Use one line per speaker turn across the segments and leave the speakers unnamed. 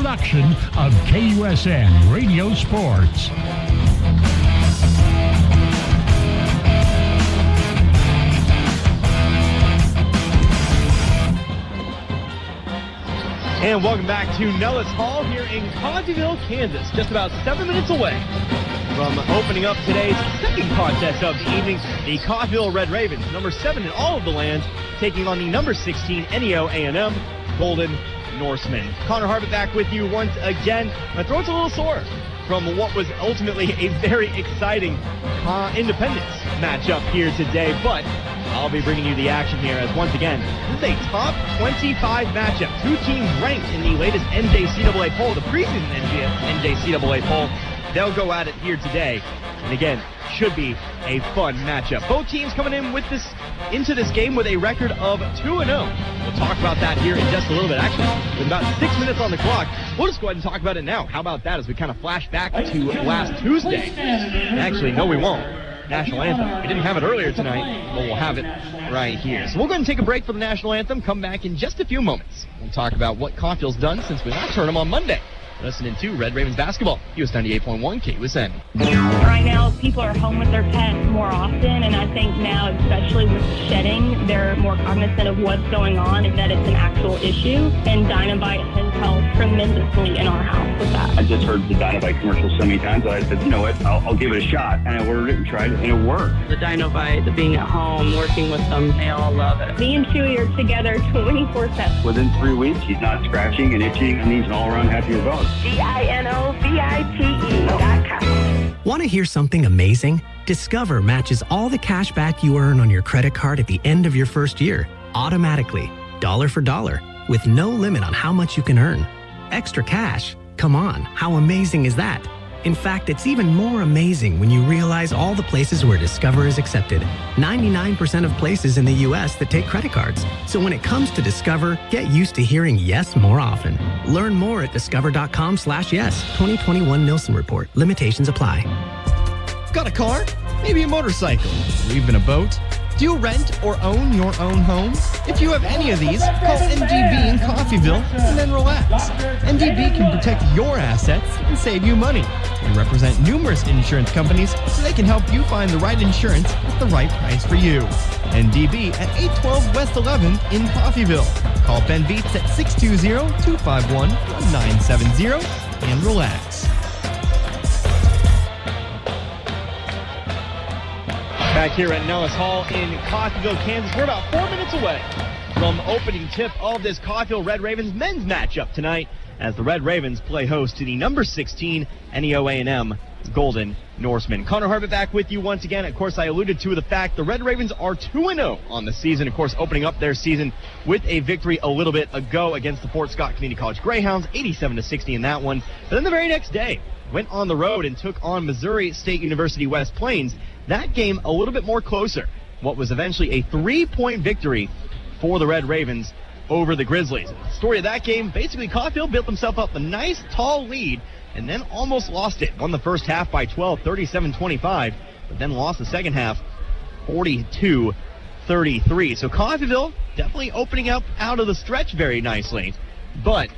production of KUSN Radio Sports.
And welcome back to Nellis Hall here in Coffeyville, Kansas, just about 7 minutes away from opening up today's second contest of the evening. The Coffeyville Red Ravens, number 7 in all of the land, taking on the number 16 NEO A&M Golden Norsemen. Connor Harvitt back with you once again. My throat's a little sore from what was ultimately a very exciting independence matchup here today, but I'll be bringing you the action here as once again, this is a top 25 matchup. Two teams ranked in the latest NJCAA poll, the preseason NJCAA poll. They'll go at it here today. And again, should be a fun matchup. Both teams coming into this game with a record of 2-0. We'll talk about that here in just a little bit. Actually, with about 6 minutes on the clock, we'll just go ahead and talk about it now. How about that as we kind of flash back to last Tuesday? Actually, no, we won't. National Anthem. We didn't have it earlier tonight, but we'll have it right here. So we'll go ahead and take a break for the National Anthem, come back in just a few moments. We'll talk about what Coffeyville's done since we last heard them on Monday. Listening to Red Ravens basketball, US 98.1 KUSN.
Right now, people are home with their pets more often, and I think now, especially with shedding, they're more cognizant of what's going on and that it's an actual issue. And Dynabite has helped tremendously in our house with that.
I just heard the Dynabite commercial so many times, I said, you know what, I'll give it a shot. And I ordered it and tried it, and it worked.
The Dynabite, the being at home, working with them, they all love it.
Me and Chewy are together 24/7.
Within 3 weeks, he's not scratching and itching, and he's an all-around happier dog.
DINOVITE.com.
Want to hear something amazing? Discover matches all the cash back you earn on your credit card at the end of your first year, automatically, dollar for dollar, with no limit on how much you can earn. Extra cash? Come on, how amazing is that? In fact, it's even more amazing when you realize all the places where Discover is accepted. 99% of places in the U.S. that take credit cards. So when it comes to Discover, get used to hearing yes more often. Learn more at discover.com/yes. 2021 Nielsen Report. Limitations apply.
Got a car? Maybe a motorcycle? Or even a boat? Do you rent or own your own home? If you have any of these, call NDB in Coffeyville and then relax. NDB can protect your assets and save you money. They represent numerous insurance companies so they can help you find the right insurance at the right price for you. NDB at 812 West 11 in Coffeyville. Call Ben Beats at 620-251-1970 and relax.
Back here at Nellis Hall in Coffeyville, Kansas. We're about 4 minutes away from opening tip of this Coffeyville Red Ravens men's matchup tonight as the Red Ravens play host to the number 16 NEO A&M Golden Norsemen. Connor Harvitt back with you once again. Of course, I alluded to the fact the Red Ravens are 2-0 on the season. Of course, opening up their season with a victory a little bit ago against the Fort Scott Community College Greyhounds, 87-60 in that one. But then the very next day, went on the road and took on Missouri State University West Plains. That game a little bit more closer. What was eventually a 3-point victory for the Red Ravens over the Grizzlies. The story of that game, basically Coffeyville built himself up a nice tall lead and then almost lost it. Won the first half by 12, 37-25, but then lost the second half 42-33. So Coffeyville definitely opening up out of the stretch very nicely, but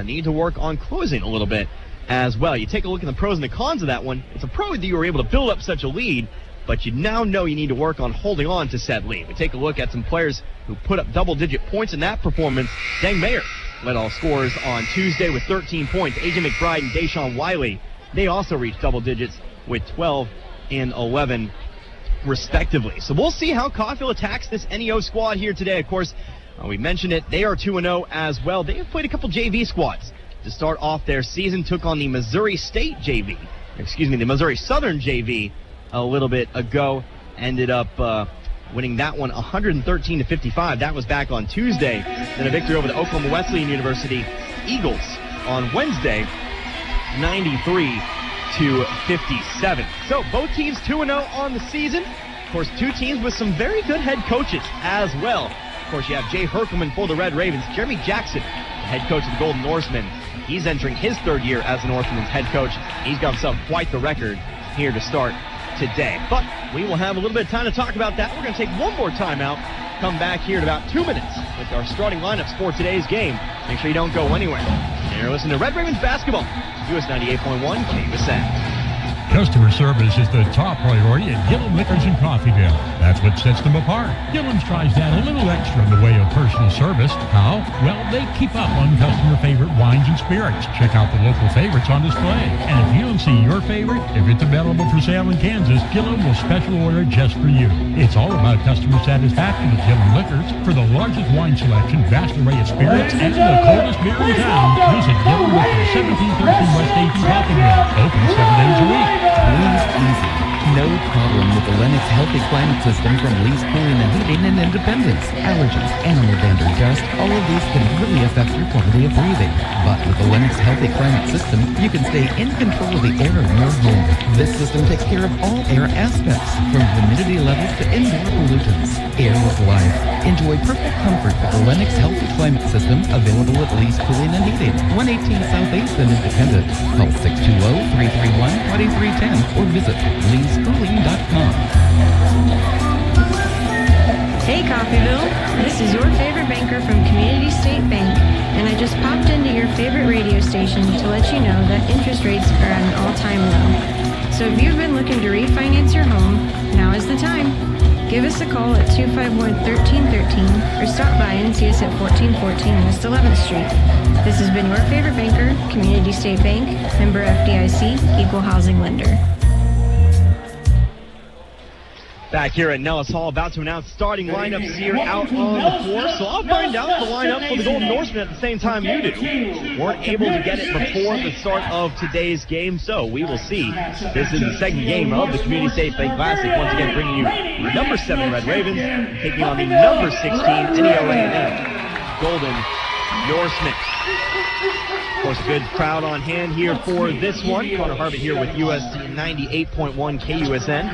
need to work on closing a little bit as well. You take a look at the pros and the cons of that one. It's a pro that you were able to build up such a lead, but you now know you need to work on holding on to said lead. We take a look at some players who put up double-digit points in that performance. Dang Mayer led all scorers on Tuesday with 13 points. A.J. McBride and Deshaun Wiley, they also reached double digits with 12 and 11 respectively. So we'll see how Coffeyville attacks this NEO squad here today. Of course, we mentioned it. They are 2-0 as well. They have played a couple JV squads to start off their season. Took on the Missouri State JV, the Missouri Southern JV a little bit ago. Ended up winning that one 113-55. That was back on Tuesday. Then a victory over the Oklahoma Wesleyan University Eagles on Wednesday, 93-57. So both teams 2-0 on the season. Of course, two teams with some very good head coaches as well. Of course, you have Jay Herkelman for the Red Ravens. Jeremy Jackson, the head coach of the Golden Norsemen. He's entering his third year as the Norsemen's head coach. He's got himself quite the record here to start today. But we will have a little bit of time to talk about that. We're going to take one more timeout. Come back here in about 2 minutes with our starting lineups for today's game. Make sure you don't go anywhere. You're listening to Red Ravens basketball. US 98.1 KUSN.
Customer service is the top priority at Gillum Liquors in Coffeyville. That's what sets them apart. Gillum's tries to add a little extra in the way of personal service. How? Well, they keep up on customer favorite wines and spirits. Check out the local favorites on display. And if you don't see your favorite, if it's available for sale in Kansas, Gillum will special order it just for you. It's all about customer satisfaction at Gillum Liquors. For the largest wine selection, vast array of spirits, and the coldest beer in town, visit Gillum Liquors, 1713 West 8th in Coffeyville. Open 7 days a week.
Breathe easy. No problem with the Lennox Healthy Climate System from Lee's Cooling and Heating and Independence. Allergies, animal dander, dust, all of these can really affect your quality of breathing. But with the Lennox Healthy Climate System, you can stay in control of the air in your home. This system takes care of all air aspects, from humidity levels to indoor pollutants. Air is life. Enjoy perfect comfort with the Lennox Healthy Climate System, available at Lee's Cooling and Heating, 118 South 8th in Independence. Call 620-331-2310 or visit leescooling.com.
Hey Coffeyville, this is your favorite banker from Community State Bank, and I just popped into your favorite radio station to let you know that interest rates are at an all-time low. So if you've been looking to refinance your home, now is the time. Give us a call at 251-1313 or stop by and see us at 1414 West 11th Street. This has been your favorite banker, Community State Bank, member FDIC, equal housing lender.
Back here at Nellis Hall, about to announce starting lineups here out on the floor. So I'll find out the lineup for the Golden Norsemen at the same time you do. Weren't able to get it before the start of today's game, so we will see. This is the second game of the Community State Bank Classic. Once again, bringing you the number 7 Red Ravens, taking on the number 16 NELA Golden Norsemen. Of course, a good crowd on hand here for this one. Connor Harvett here with USC 98.1 KUSN.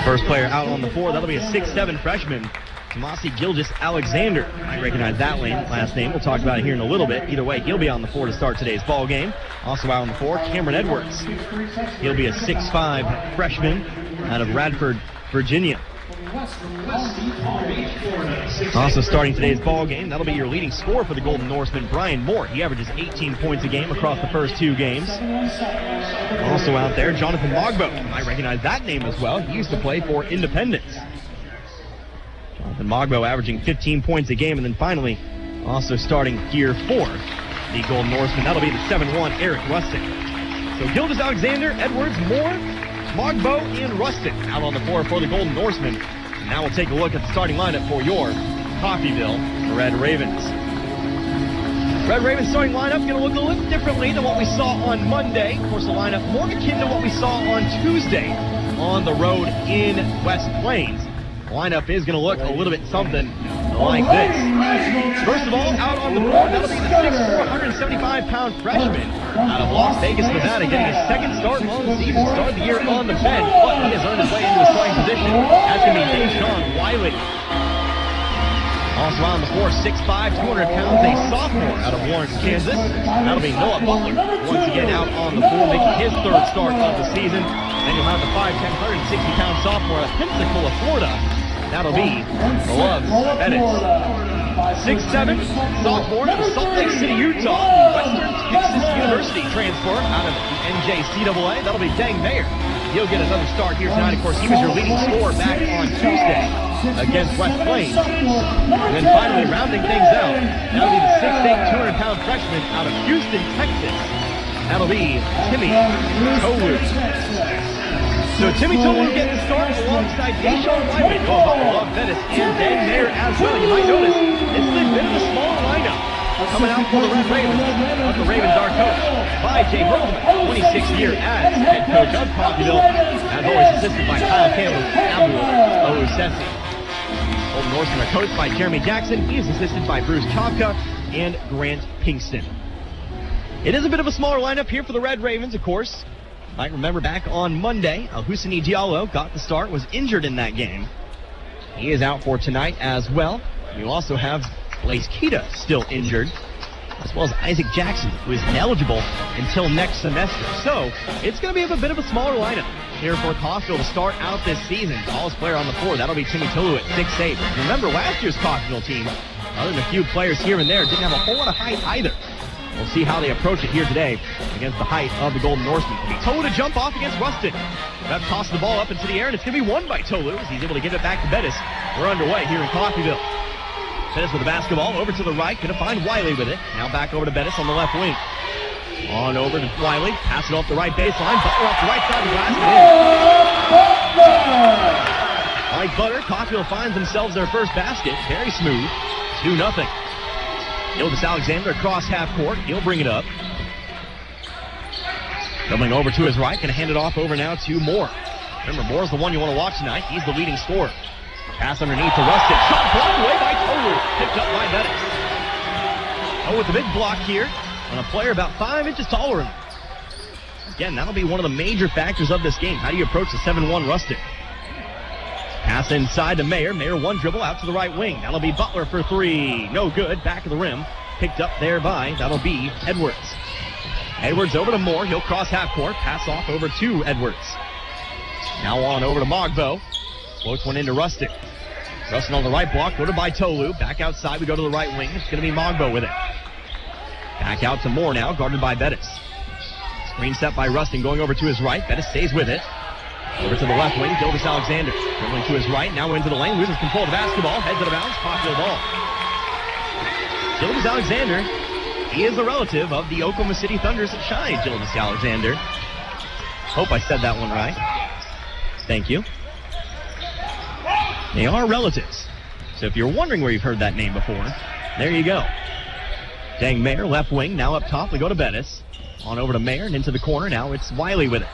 First player out on the floor, that'll be a 6'7" freshman, Tomasi Gilgis-Alexander. I recognize that last name. We'll talk about it here in a little bit. Either way, he'll be on the floor to start today's ball game. Also out on the floor, Cameron Edwards. He'll be a 6'5" freshman out of Radford, Virginia. Also starting today's ball game, that'll be your leading scorer for the Golden Norsemen, Brian Moore. He averages 18 points a game across the first 2 games. Also out there, Jonathan Mogbo. I recognize that name as well. He used to play for Independence. Jonathan Mogbo averaging 15 points a game. And then finally, also starting here for the Golden Norsemen, that'll be the 7'1", Eric Rustic. So Gilgis-Alexander, Edwards, Moore, Mogbo, and Rustic out on the floor for the Golden Norsemen. Now we'll take a look at the starting lineup for your Coffeyville Red Ravens. Red Ravens starting lineup going to look a little differently than what we saw on Monday. Of course, the lineup more akin to what we saw on Tuesday on the road in West Plains. The lineup is going to look a little bit something like this. First of all, out on the board, that'll be the 6'4", 175-pound freshman out of Las Vegas, Nevada, getting his second start on the season. Started the year on the bench, but he has earned his way into a starting position. That's going to be Deshaun Wiley. Also out on the floor, 6'5", 200 pounds, a sophomore out of Lawrence, Kansas. That'll be Noah Butler, once again out on the floor, making his third start of the season. Then you'll have the 5'10", 160-pound sophomore out of Pensacola, Florida. That'll be Love Pettis. 6'7", sophomore out of Salt Lake City, Utah. Western Texas University transfer out of the NJCAA. That'll be Deng Mayer. He'll get another start here tonight. Of course, he was your leading scorer back on Tuesday against West Plains. And then finally, rounding things out, that'll be the 6'8", 200-pound freshman out of Houston, Texas. That'll be Timmy Tolu. So Timmy Tolu getting the start alongside Deshaun Wiley, Love Pettis, and Deng Mayer as well. You might notice this is a bit of a small lineup coming out for the Red Ravens. But the Ravens are coached by Jay Hildeman, 26th year as head coach of Coffeyville, as always assisted by Kyle Campbell and Abdul Ousesi. Golden Norsemen are coached by Jeremy Jackson. He is assisted by Bruce Chavka and Grant Pinkston. It is a bit of a smaller lineup here for the Red Ravens, of course. Might remember back on Monday, Husseini Diallo got the start, was injured in that game. He is out for tonight as well. You also have Blaze Keita still injured, as well as Isaac Jackson, who is ineligible until next semester. So it's going to be a bit of a smaller lineup here for Coffeyville to start out this season. Tallest player on the floor, that'll be Timmy Tolu at 6'8". Remember, last year's Coffeyville team Other than a few players here and there, didn't have a whole lot of height either. We'll see how they approach it here today against the height of the Golden Norsemen. Tolu to jump off against Rustin. That tosses the ball up into the air, and it's going to be won by Tolu as he's able to give it back to Bettis. We're underway here in Coffeyville. Bettis with the basketball over to the right, going to find Wiley with it. Now back over to Bettis on the left wing. On over to Wiley, pass it off the right baseline. Butler off the right side of the glass and in. Like Butter, Coffeyville finds themselves their first basket. Very smooth. 2-0. Gildas Alexander across half court. He'll bring it up. Coming over to his right. Going to hand it off over now to Moore. Remember, Moore's the one you want to watch tonight. He's the leading scorer. Pass underneath to Rustin. Shot blocked away by Tolu. Picked up by Bettis. Oh, with the big block here on a player about 5 inches taller than him. Again, that'll be one of the major factors of this game. How do you approach the 7-1 Rustin? Pass inside to Mayer. Mayer one dribble out to the right wing. That'll be Butler for 3. No good. Back of the rim. Picked up there by, that'll be Edwards. Edwards over to Moore. He'll cross half court. Pass off over to Edwards. Now on over to Mogbo. Floats one into Rustin. Rustin on the right block. Ordered by Tolu. Back outside. We go to the right wing. It's going to be Mogbo with it. Back out to Moore now. Guarded by Bettis. Screen set by Rustin. Going over to his right. Bettis stays with it. Over to the left wing, Gildas Alexander. Dribbling to his right, now into the lane, loses control of the basketball, heads out of bounds, Coffeyville ball. Gildas Alexander, he is a relative of the Oklahoma City Thunder's Shine, Gildas Alexander. Hope I said that one right. Thank you. They are relatives. So if you're wondering where you've heard that name before, there you go. Dang Mayer, left wing, now up top, we go to Bettis. On over to Mayer and into the corner, now it's Wiley with it.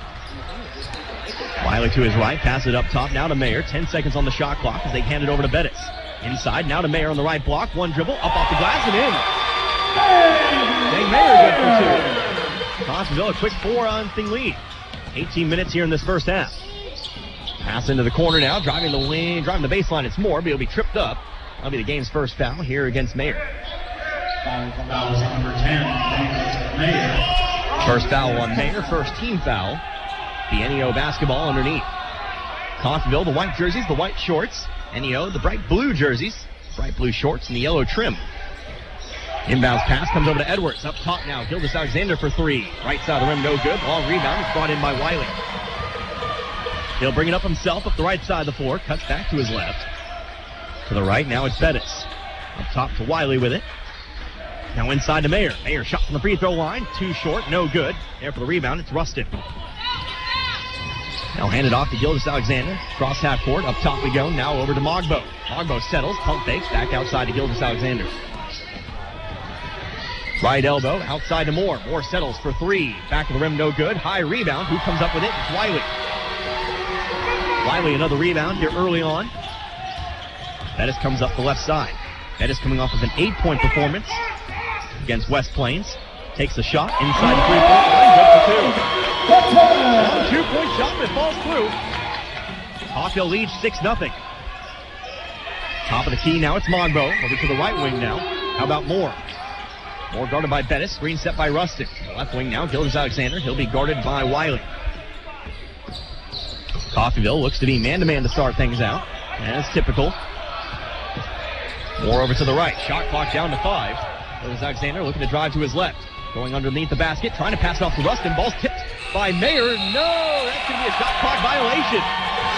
Wiley to his right, pass it up top, now to Mayer. 10 seconds on the shot clock as they hand it over to Bettis. Inside, now to Mayer on the right block. One dribble, up off the glass and in. Dang Mayer good for 2. Coffeyville a quick 4-0 lead. 18 minutes here in this first half. Pass into the corner now, driving the baseline. It's Moore, but he'll be tripped up. That'll be the game's first foul here against Mayer.
Foul is number 10, Mayer.
First foul on Mayer, first team foul. The NEO basketball underneath. Coffeyville, the white jerseys, the white shorts. NEO, the bright blue jerseys, bright blue shorts, and the yellow trim. Inbounds pass comes over to Edwards. Up top now, Gildas Alexander for 3. Right side of the rim, no good. Long rebound, it's brought in by Wiley. He'll bring it up himself up the right side of the floor. Cuts back to his left. To the right, now it's Bettis. Up top to Wiley with it. Now inside to Mayer. Mayer shot from the free throw line. Too short, no good. There for the rebound, it's Rustin. Now handed off to Gildas Alexander. Cross half court. Up top we go. Now over to Mogbo. Mogbo settles. Pump fakes. Back outside to Gildas Alexander. Right elbow. Outside to Moore. Moore settles for 3. Back of the rim. No good. High rebound. Who comes up with it? It's Wiley. Wiley another rebound here early on. Bettis comes up the left side. Bettis coming off of an 8-point performance against West Plains. Takes a shot inside the 3-point line. Good for 2. Long 2-point shot, but it falls through. Coffeyville leads 6-0. Top of the key now, it's Mogbo. Over to the right wing now. How about Moore? Moore guarded by Bettis. Screen set by Rustin. Left wing now, Gildas Alexander. He'll be guarded by Wiley. Coffeyville looks to be man-to-man to start things out, as typical. Moore over to the right. Shot clock down to 5. Gildas Alexander looking to drive to his left. Going underneath the basket, trying to pass it off to Rustin. Ball's tipped by Mayer. No, that's going to be a shot clock violation.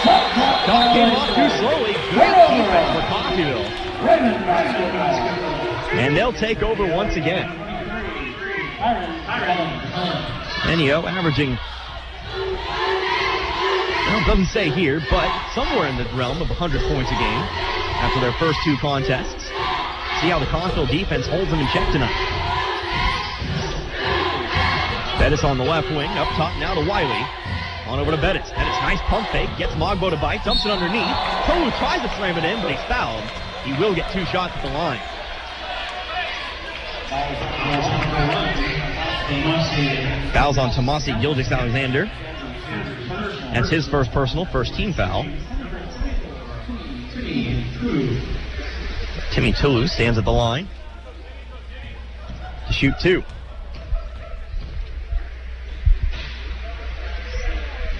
Shot came off too slowly. Great defense for Coffeyville. And they'll take over once again. NEO averaging, well, it doesn't say here, but somewhere in the realm of 100 points a game after their first 2 contests. See how the Coffeyville defense holds them in check tonight. Bettis on the left wing, up top now to Wiley. On over to Bettis. Bettis, nice pump fake, gets Mogbo to bite, dumps it underneath. Tolu tries to slam it in, but he's fouled. He will get 2 shots at the line. Fouls on Tomasi Gildas Alexander. That's his first personal, first team foul. Timmy Tolu stands at the line to shoot 2.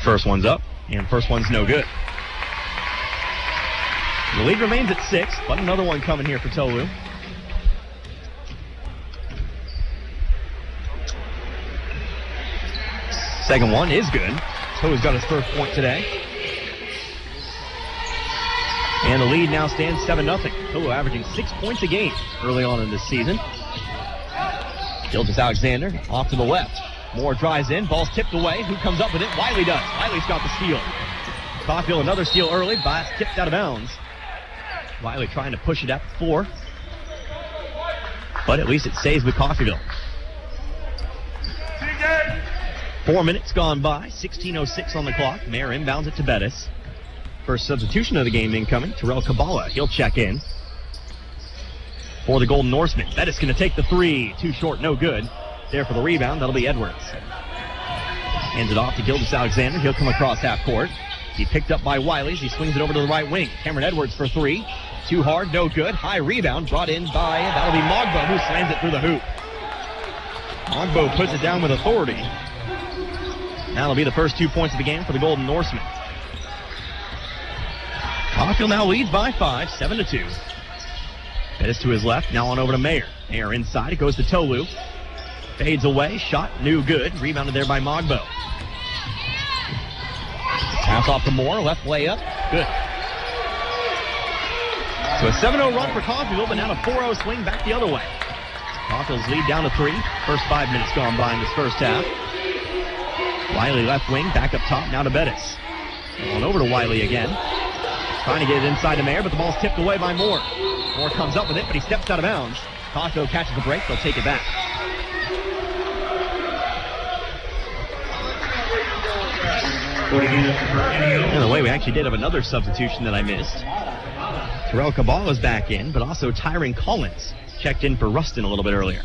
First one's up, and first one's no good. The lead remains at 6, but another one coming here for Tolu. Second one is good. To's got his first point today. And the lead now stands 7-0. Toa averaging 6 points a game early on in this season. Gilgis Alexander off to the left. Moore drives in. Ball's tipped away. Who comes up with it? Wiley does. Wiley's got the steal. Coffeyville another steal early. But tipped out of bounds. Wiley trying to push it up 4. But at least it stays with Coffeyville. 4 minutes gone by. 16:06 on the clock. Mayer inbounds it to Bettis. First substitution of the game incoming. Terrell Kabbalah. He'll check in for the Golden Norsemen. Bettis going to take the 3. Too short, no good. There for the rebound. That'll be Edwards. Hands it off to Gilgis Alexander. He'll come across half court. He picked up by Wiley. He swings it over to the right wing. Cameron Edwards for 3. Too hard, no good. High rebound brought in by, that'll be Mogbo, who slams it through the hoop. Mogbo puts it down with authority. That'll be the first 2 points of the game for the Golden Norsemen. Coffeyville now leads by 5, 7-2. Bettis to his left, now on over to Mayer. Mayer inside, it goes to Tolu. Fades away, shot, no good. Rebounded there by Mogbo. Pass off to Moore, left layup, good. So a 7-0 run for Coffeyville, but now a 4-0 swing back the other way. Coffeyville's lead down to 3. First 5 minutes gone by in this first half. Wiley left wing, back up top, now to Bettis. On over to Wiley again. Trying to get it inside to Mayer, but the ball's tipped away by Moore. Moore comes up with it, but he steps out of bounds. Coffeyville catches the break, they'll take it back. And the way we actually did have another substitution that I missed. Terrell Kabbalah's back in, but also Tyron Collins checked in for Rustin a little bit earlier.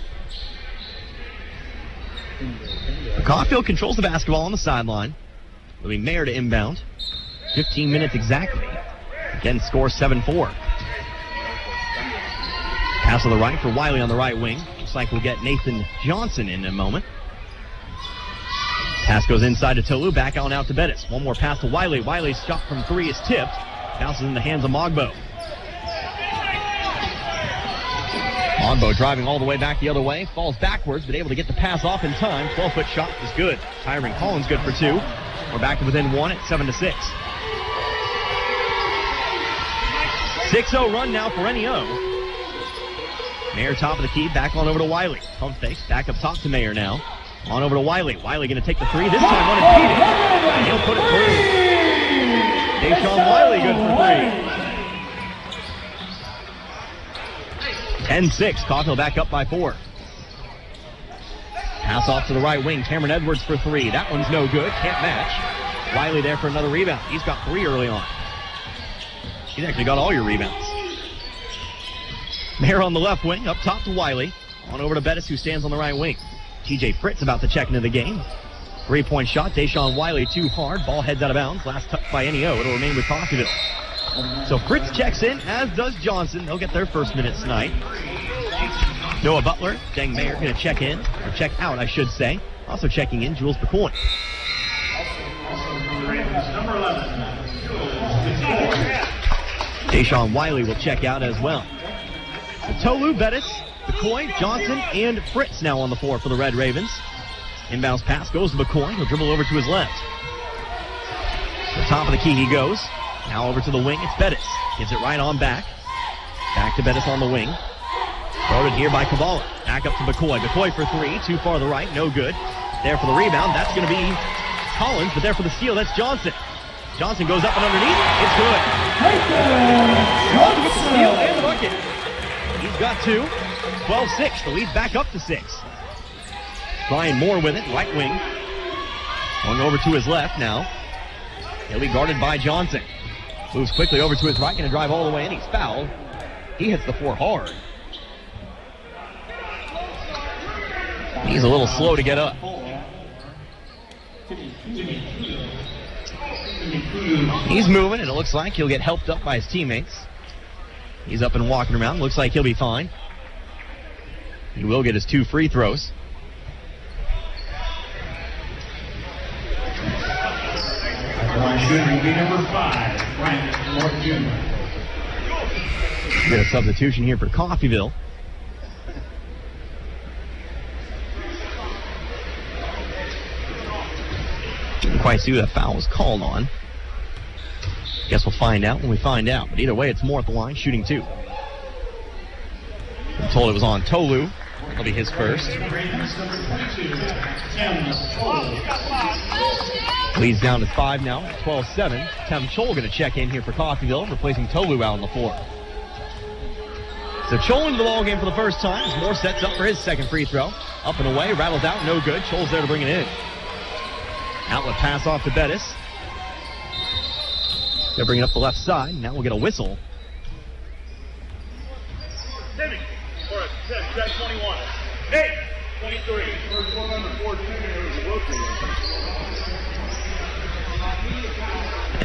Coffeyville controls the basketball on the sideline. It'll be Mayer to inbound. 15 minutes exactly. Again, score 7-4. Pass on the right for Wiley on the right wing. Looks like we'll get Nathan Johnson in a moment. Pass goes inside to Tolu, back on out to Bettis. One more pass to Wiley. Wiley's shot from 3 is tipped. Bounces in the hands of Mogbo. Mogbo driving all the way back the other way. Falls backwards, but able to get the pass off in time. 12-foot shot is good. Tyron Collins good for 2. We're back to within 1 at 7-6. 6-0 run now for NEO. Mayer top of the key, back on over to Wiley. Pump fake, back up top to Mayer now. On over to Wiley. Wiley going to take the 3. This time unimpeded. And he'll put it through. Deshaun Wiley good for 3. 10-6. Coffeyville back up by 4. Pass off to the right wing. Cameron Edwards for 3. That one's no good. Can't match. Wiley there for another rebound. He's got 3 early on. He's actually got all your rebounds. Mayer on the left wing. Up top to Wiley. On over to Bettis, who stands on the right wing. TJ Fritz about to check into the game. 3-point shot. Deshaun Wiley too hard. Ball heads out of bounds. Last touch by NEO. It'll remain with Coffeyville. So Fritz checks in, as does Johnson. They'll get their first minutes tonight. Noah Butler, Deng Mayer going to check in, or check out, I should say. Also checking in, Jules McCoy. Deshaun Wiley will check out as well. So Tolu, Bettis, McCoy, Johnson, and Fritz now on the floor for the Red Ravens. Inbounds pass goes to McCoy. He'll dribble over to his left. To the top of the key he goes. Now over to the wing. It's Bettis. Gives it right on back. Back to Bettis on the wing. Loaded here by Kabbalah. Back up to McCoy. McCoy for 3. Too far to the right. No good. There for the rebound. That's going to be Collins. But there for the steal. That's Johnson. Johnson goes up and underneath. It's good. Johnson with the steal and the bucket. He's got 2. 12-6. The lead's back up to 6. Brian Moore with it. Right wing. Going over to his left now. He'll be guarded by Johnson. Moves quickly over to his right. Going to drive all the way in. He's fouled. He hits the floor hard. He's a little slow to get up. He's moving, and it looks like he'll get helped up by his teammates. He's up and walking around. Looks like he'll be fine. He will get his 2 free throws.
Shooting be number 5, Frank North Jr.
Get a substitution here for Coffeyville. quite see who that foul was called on. Guess we'll find out when we find out. But either way, it's Moore at the line, shooting 2. I'm told it was on Tolu. That'll be his first. Leads down to 5 now, 12-7. Tem Chol going to check in here for Coffeyville, replacing Tolu out on the floor. So Chol into the ball game for the first time as Moore sets up for his second free throw. Up and away, rattles out, no good. Chol's there to bring it in. Outlet pass off to Bettis. They're bringing up the left side. Now we'll get a whistle.
Timmy, for a set 21. 8, 23. First one under 14.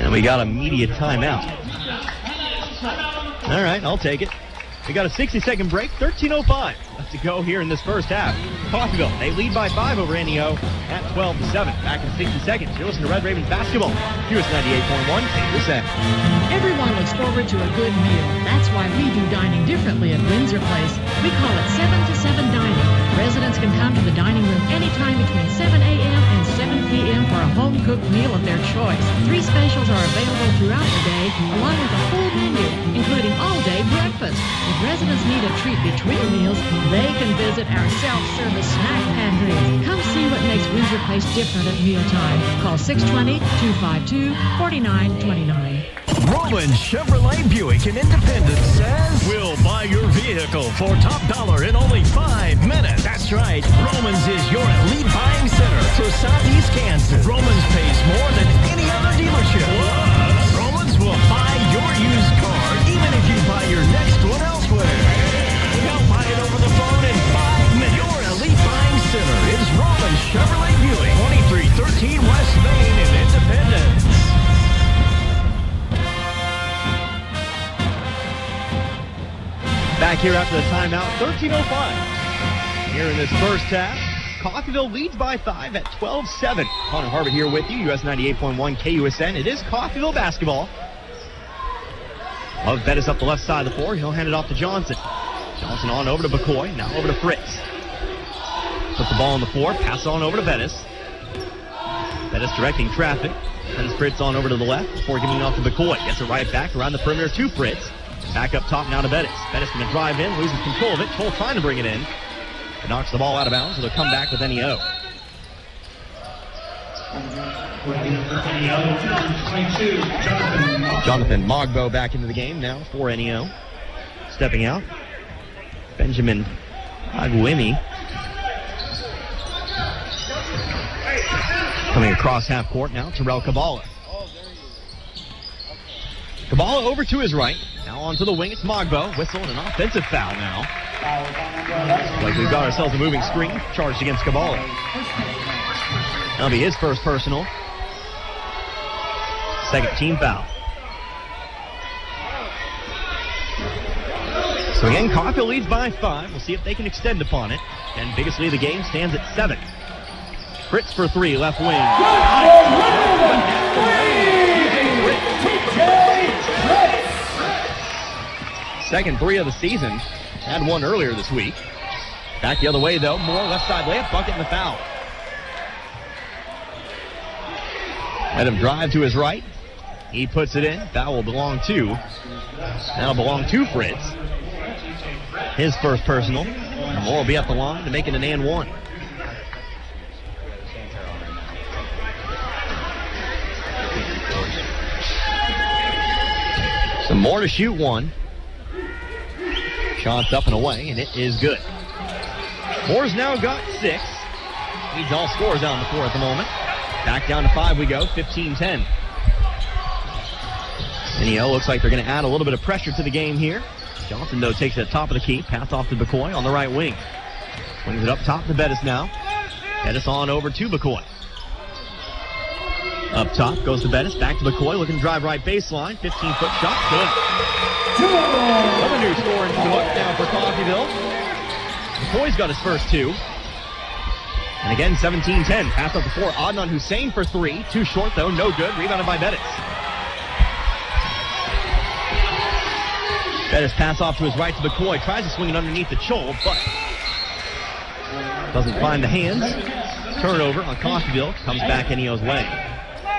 And we got a media timeout. All right, I'll take it. We got a 60-second break, 13:05 left to go here in this first half. Coffeyville, they lead by 5 over NEO at 12-7. Back in 60 seconds. You're listening to Red Ravens basketball. KUSN 98.1, KUSN.
Everyone looks forward to a good meal. That's why we do dining differently at Windsor Place. We call it 7 to 7 dining. Residents can come to the dining room anytime between 7 a.m. and 7 p.m. for a home-cooked meal of their choice. 3 specials are available throughout the day, along with a full menu, including all-day breakfast. If residents need a treat between meals, they can visit our self-service snack pantry. Come see what makes Windsor Place different at mealtime. Call 620-252-4929.
Roman Chevrolet Buick in Independence says, we'll buy your vehicle for top dollar in only 5 minutes. That's right. Romans is your elite buying center for Southeast Kansas. Romans pays more than any other dealership. Plus, Romans will buy your used car even if you buy your next one elsewhere. They'll buy it over the phone in 5 minutes. Your elite buying center is Roman Chevrolet Buick, 2313 West Main in Independence.
Back here after the timeout, 13:05. Here in this first half, Coffeyville leads by 5 at 12-7. Connor Harvard here with you, US 98.1 KUSN. It is Coffeyville basketball. Love Bettis up the left side of the floor. He'll hand it off to Johnson. Johnson on over to McCoy, now over to Fritz. Put the ball on the floor, pass on over to Bettis. Bettis directing traffic. Sends Fritz on over to the left before giving it off to McCoy. Gets it right back around the perimeter to Fritz. Back up top now to Bettis. Bettis going to drive in, loses control of it. Cole trying to bring it in. It knocks the ball out of bounds, so they'll come back with NEO. Jonathan Mogbo back into the game now for NEO. Stepping out, Benjamin Aguimi. Coming across half court now, Terrell Kabbalah. Kabbalah over to his right. Now onto the wing, it's Mogbo. Whistle and an offensive foul now. Like we've got ourselves a moving screen charged against Kabbalah. That'll be his first personal. Second team foul. So again, Coffeyville leads by 5. We'll see if they can extend upon it. And biggest lead of the game stands at 7. Fritz for 3, left wing. Second 3 of the season. Had one earlier this week. Back the other way, though. Moore, left side layup, bucket, and the foul. Let him drive to his right. He puts it in. Foul will belong to. That'll belong to Fritz. His first personal. Moore will be up the line to make it an and one. So Moore to shoot one. Shots up and away, and it is good. Moore's now got 6. Needs all scores out on the floor at the moment. Back down to 5 we go, 15-10. NEO looks like they're going to add a little bit of pressure to the game here. Johnson, though, takes it at top of the key. Pass off to McCoy on the right wing. Swings it up top to Bettis now. Bettis on over to McCoy. Up top goes to Bettis. Back to McCoy, looking to drive right baseline. 15-foot shot, good. Another new score into the book now for Coffeyville. McCoy's got his first 2. And again, 17-10. Pass up the floor. Adnan Hussein for 3. Too short, though. No good. Rebounded by Bettis. Bettis pass off to his right to McCoy. Tries to swing it underneath the Chol, but doesn't find the hands. Turnover on Coffeyville. Comes back NEO's way.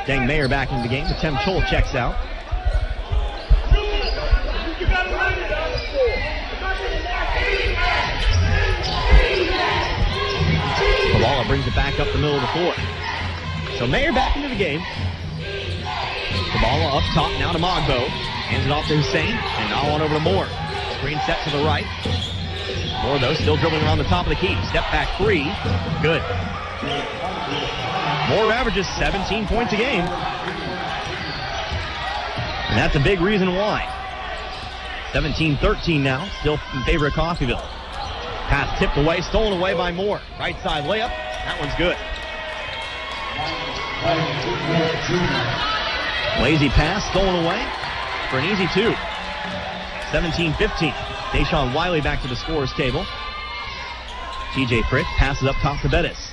Getting Mayer back into the game. Tim Chol checks out. Kabala brings it back up the middle of the floor. So Mayer back into the game. Kabala up top now to Mogbo. Hands it off to Hussein. And now on over to Moore. Screen set to the right. Moore, though, still dribbling around the top of the key. Step back three. Good. Moore averages 17 points a game. And that's a big reason why. 17-13 now. Still in favor of Coffeyville. Pass tipped away, stolen away by Moore. Right side layup. That one's good. Lazy pass, stolen away for an easy two. 17-15. Deshaun Wiley back to the scorer's table. TJ Fritz passes up top to Bettis.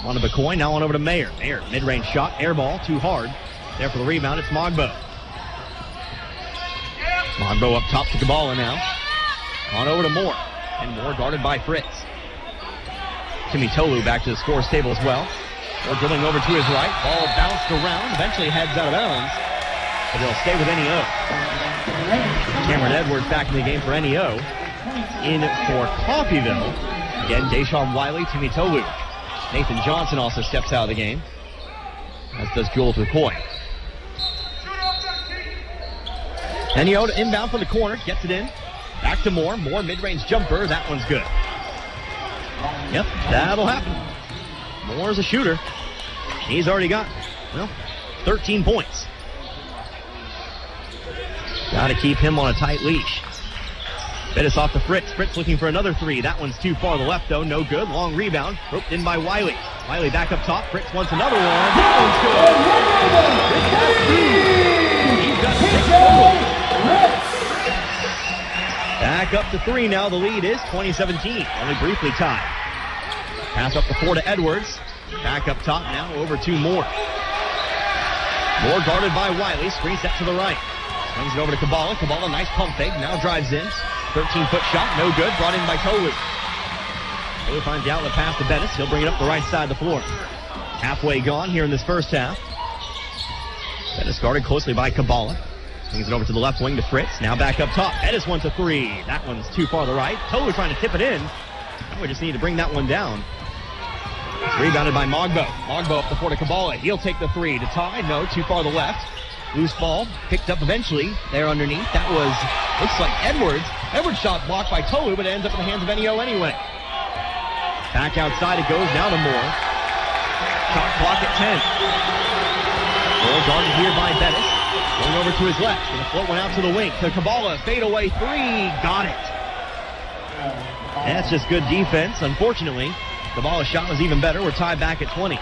On to McCoy, now on over to Mayer. Mayer, mid-range shot, air ball, too hard. There for the rebound, it's Mogbo. Mogbo up top to Kabala now. On over to Moore. And Moore guarded by Fritz. Timmy Tolu back to the scorer's table as well. Moore dribbling over to his right. Ball bounced around, eventually heads out of bounds. But it'll stay with NEO. Cameron Edwards back in the game for NEO. In for Coffeyville. Again, Deshaun Wiley, Timmy Tolu. Nathan Johnson also steps out of the game, as does Jules McCoy. NEO to inbound from the corner, gets it in. Back to Moore. Moore mid-range jumper. That one's good. Yep, that'll happen. Moore's a shooter. He's already got, 13 points. Got to keep him on a tight leash. Bettis off to Fritz. Fritz looking for another three. That one's too far to the left, though. No good. Long rebound. Roped in by Wiley. Wiley back up top. Fritz wants another one. That one's good. He's got 6 total. Back up to 3 now. The lead is 20-17. Only briefly tied. Pass up the 4 to Edwards. Back up top now over to Moore. Moore guarded by Wiley. Screen set to the right. Swings it over to Kabala. Kabala, nice pump fake. Now drives in. 13-foot shot. No good. Brought in by Tolu. Tolu finds the outlet pass to Bettis. He'll bring it up the right side of the floor. Halfway gone here in this first half. Bettis guarded closely by Kabala. Swings it over to the left wing to Fritz. Now back up top. Bettis wants a three. That one's too far to the right. Tolu trying to tip it in. Now we just need to bring that one down. It's rebounded by Mogbo. Mogbo up the floor to Kabala. He'll take the three. To tie. No, too far to the left. Loose ball. Picked up eventually. There underneath. That was, looks like Edwards. Edwards shot blocked by Tolu, but it ends up in the hands of NEO anyway. Back outside it goes. Now to Moore. Shot clock at 10. Moore guarded here by Bettis. Going over to his left. Going to float one out to the wing. To Kabala. Fade away three. Got it. That's just good defense. Unfortunately, Kabala's shot was even better. We're tied back at 20.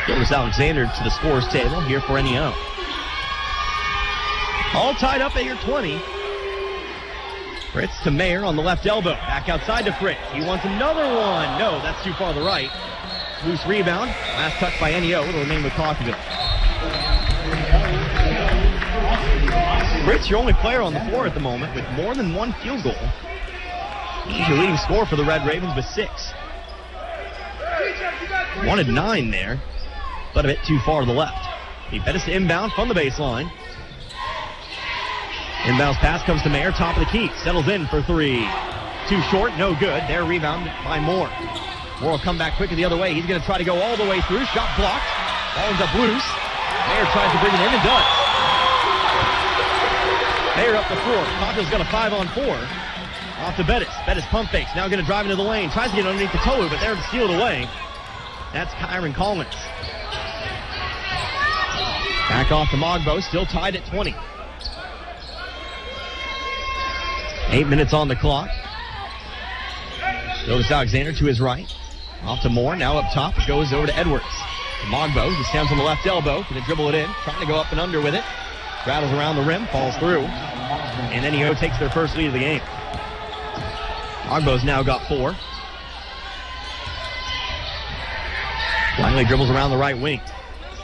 Gildas Alexander to the scorer's table here for NEO. All tied up at your 20. Fritz to Mayer on the left elbow. Back outside to Fritz. He wants another one. No, that's too far to the right. Loose rebound. Last touch by NEO. It'll remain with Coffeyville. Fritz, your only player on the floor at the moment with more than one field goal. He's your leading scorer for the Red Ravens with 6. Wanted 9 there, but a bit too far to the left. He Bettis to inbound from the baseline. Inbounds pass comes to Mayer, top of the key. Settles in for three. Too short, no good. There, rebound by Moore. Moore will come back quickly the other way. He's going to try to go all the way through. Shot blocked. Ball ends up loose. Mayer tries to bring it in and does. Mayer up the floor. Coffeyville's got a 5-on-4. Off to Bettis. Bettis pump fakes. Now going to drive into the lane. Tries to get underneath the Tolu, but there to steal it away. That's Kyron Collins. Back off to Mogbo. Still tied at 20. 8 minutes on the clock. Gildas Alexander to his right. Off to Moore. Now up top. It goes over to Edwards. Mogbo. He stands on the left elbow. Going to dribble it in. Trying to go up and under with it. Rattles around the rim. Falls through. And NEO takes their first lead of the game. Mogbo's now got 4. Wiley dribbles around the right wing.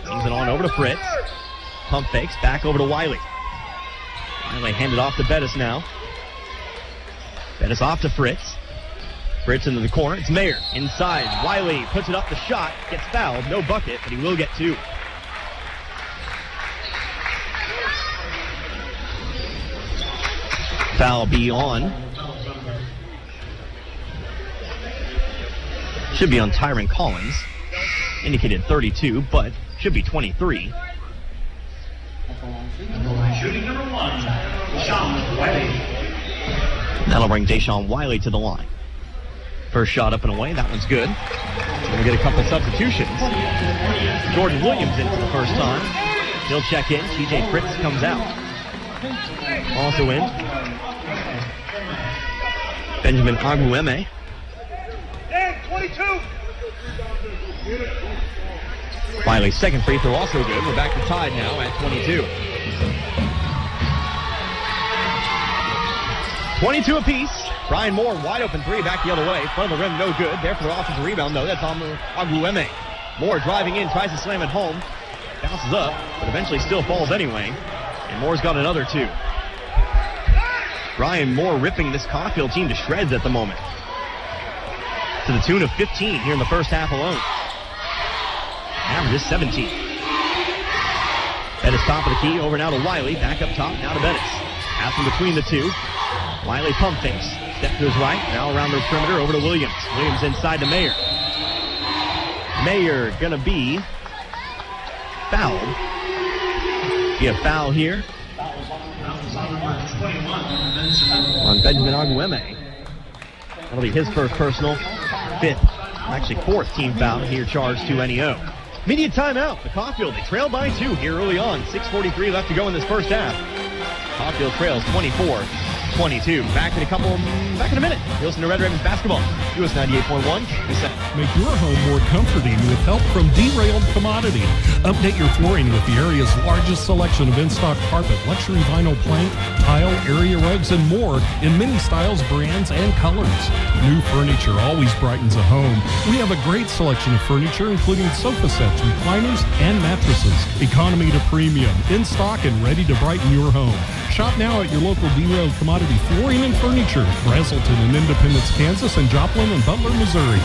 Brings it on over to Fritz. Pump fakes. Back over to Wiley. Wiley handed off to Bettis now. Bettis off to Fritz. Fritz into the corner. It's Mayer. Inside. Wiley puts it up the shot. Gets fouled. No bucket, but he will get 2. Foul be on. Should be on Tyron Collins. Indicated 32, but should be 23.
Shooting number 1, Deshaun Wiley.
That'll bring Deshaun Wiley to the line. First shot up and away. That one's good. We'll get a couple substitutions. Jordan Williams in for the first time. He'll check in. TJ Fritz comes out. Also in, Benjamin Agueme.
22.
Wiley's second free throw also good. We're back to tied now at 22. 22 apiece. Brian Moore, wide open 3, back the other way. Front of the rim, no good. There for the offensive rebound, though. That's Agueme. Moore driving in, tries to slam it home. Bounces up, but eventually still falls anyway. And Moore's got another 2. Brian Moore ripping this Coffeyville team to shreds at the moment. To the tune of 15 here in the first half alone. Average is 17. Bettis top of the key, over now to Wiley. Back up top, now to Bettis. Pass in between the 2. Wiley pump fakes. Step to his right. Now around the perimeter over to Williams. Williams inside to Mayer. Mayer gonna be fouled. Be a foul here on Benjamin Agueme. That'll be his first personal. 5th, actually 4th team foul here charged to NEO. Immediate timeout. The Coffeyville, they trail by 2 here early on. 6:43 left to go in this first half. Coffeyville trails 24-22. Back in a minute. You listen to Red Ravens basketball. US 98.1.
Make your home more comforting with help from Derailed Commodity. Update your flooring with the area's largest selection of in-stock carpet, luxury vinyl plank, tile, area rugs, and more in many styles, brands, and colors. New furniture always brightens a home. We have a great selection of furniture, including sofa sets, recliners, and mattresses. Economy to premium, in stock and ready to brighten your home. Shop now at your local Derailed Commodity Flooring and Furniture, Brazelton and Independence, Kansas, and Joplin and Butler, Missouri.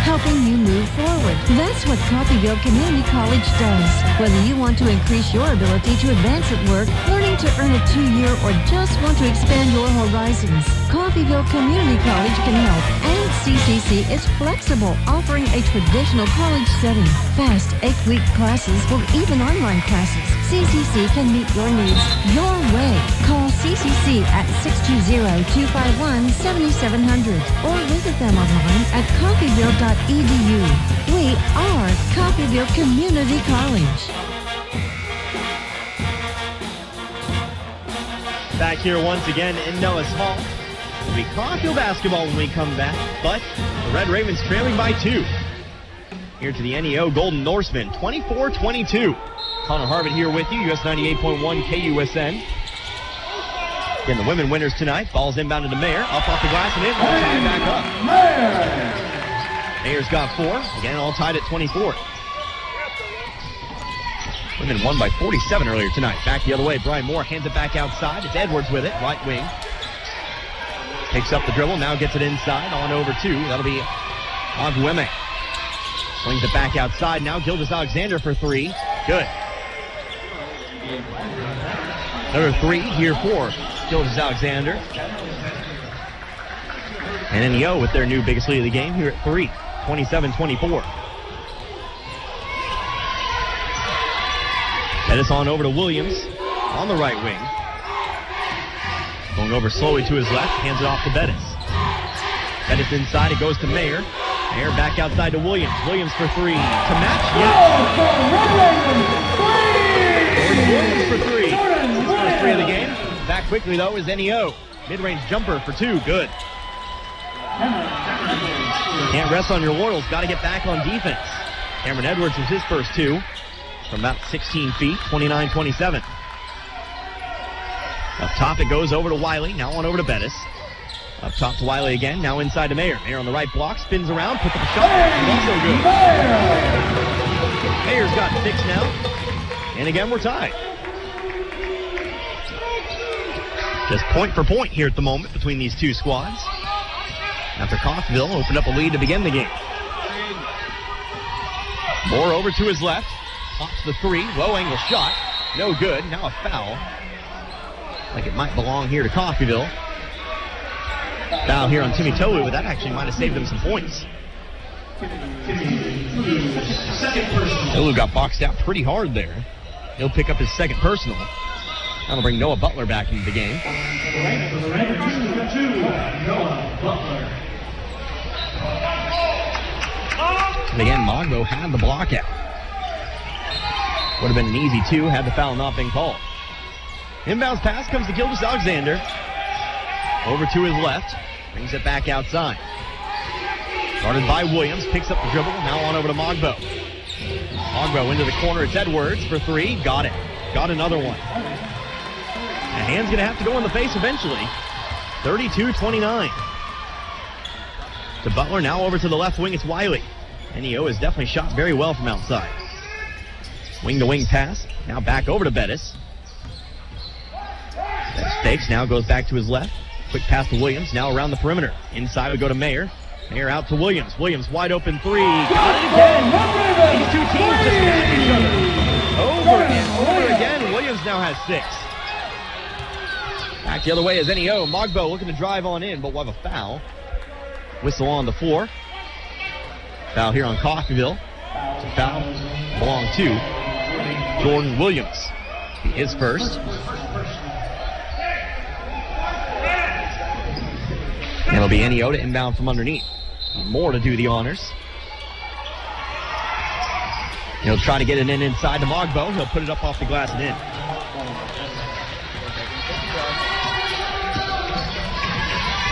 Helping you move forward. That's what Coffeyville Community College does. Whether you want to increase your ability to advance at work, learning to earn a 2-year, or just want to expand your horizons, Coffeyville Community College can help. And CCC is flexible, offering a traditional college setting. Fast 8-week classes or even online classes. CCC can meet your needs your way. Call CCC at 620-251-7700 or visit them online at coffeyville.edu. We are Coffeyville Community College.
Back here once again in Nellis Hall. It'll be Coffeyville basketball when we come back, but the Red Ravens trailing by 2. Here to the NEO Golden Norsemen, 24-22. Connor Harvitt here with you, US 98.1 KUSN. Again, the women winners tonight. Ball's inbounded to Mayer. Up off the glass and in. All tied back up. Mayer's got 4. Again, all tied at 24. Women won by 47 earlier tonight. Back the other way. Brian Moore hands it back outside. It's Edwards with it. Right wing. Takes up the dribble. Now gets it inside. On over 2. That'll be Agueme. Swings it back outside. Now Gildas Alexander for 3. Good. Another 3 here for Gildas Alexander. And NEO with their new biggest lead of the game here at 3. 27-24. Bettis on over to Williams on the right wing. Going over slowly to his left. Hands it off to Bettis. Bettis inside. It goes to Mayer. Mayer back outside to Williams. Williams for 3. To match. Yes. Williams for 3. His first 3 of the game. Back quickly, though, is NEO. Mid-range jumper for 2. Good. Can't rest on your laurels. Got to get back on defense. Cameron Edwards was his first 2 from about 16 feet, 29-27. Up top, it goes over to Wiley. Now on over to Bettis. Up top to Wiley again. Now inside to Mayer. Mayer on the right block. Spins around. Puts up a shot. And also good. Mayer's got 6 now. And again, we're tied. Just point for point here at the moment between these two squads. after Coffeyville opened up a lead to begin the game. Moore over to his left. Pops the three. Low angle shot. No good. Now a foul. Like it might belong here to Coffeyville. Foul here on Timmy Tolu, but that actually might have saved him some points. Tolu got boxed out pretty hard there. He'll pick up his second personal. That'll bring Noah Butler back into the game. And again, Mogbo had the block out. Would have been an easy two had the foul not been called. Inbounds pass comes to Gildas Alexander. Over to his left. Brings it back outside. Guarded by Williams. Picks up the dribble. Now on over to Mogbo. Mogbo into the corner. It's Edwards for three. Got it. Got another one. The hand's going to have to go in the face eventually. 32-29. To Butler. Now over to the left wing. It's Wiley. NEO has definitely shot very well from outside. Wing-to-wing pass. Now back over to Bettis. Fakes. Now goes back to his left. Quick pass to Williams. Now around the perimeter. Inside we go to Mayer. Mayer out to Williams. Williams wide open three. Got it again. These two teams just match each other. Over and over again. Williams now has 6. Back the other way is NEO. Mogbo looking to drive on in, but we'll have a foul. Whistle on the floor. Foul here on Coffeyville. The foul belonged to Jordan Williams. His first. And it'll be NEO to inbound from underneath. More to do the honors. He'll try to get it in inside to Mogbo. He'll put it up off the glass and in.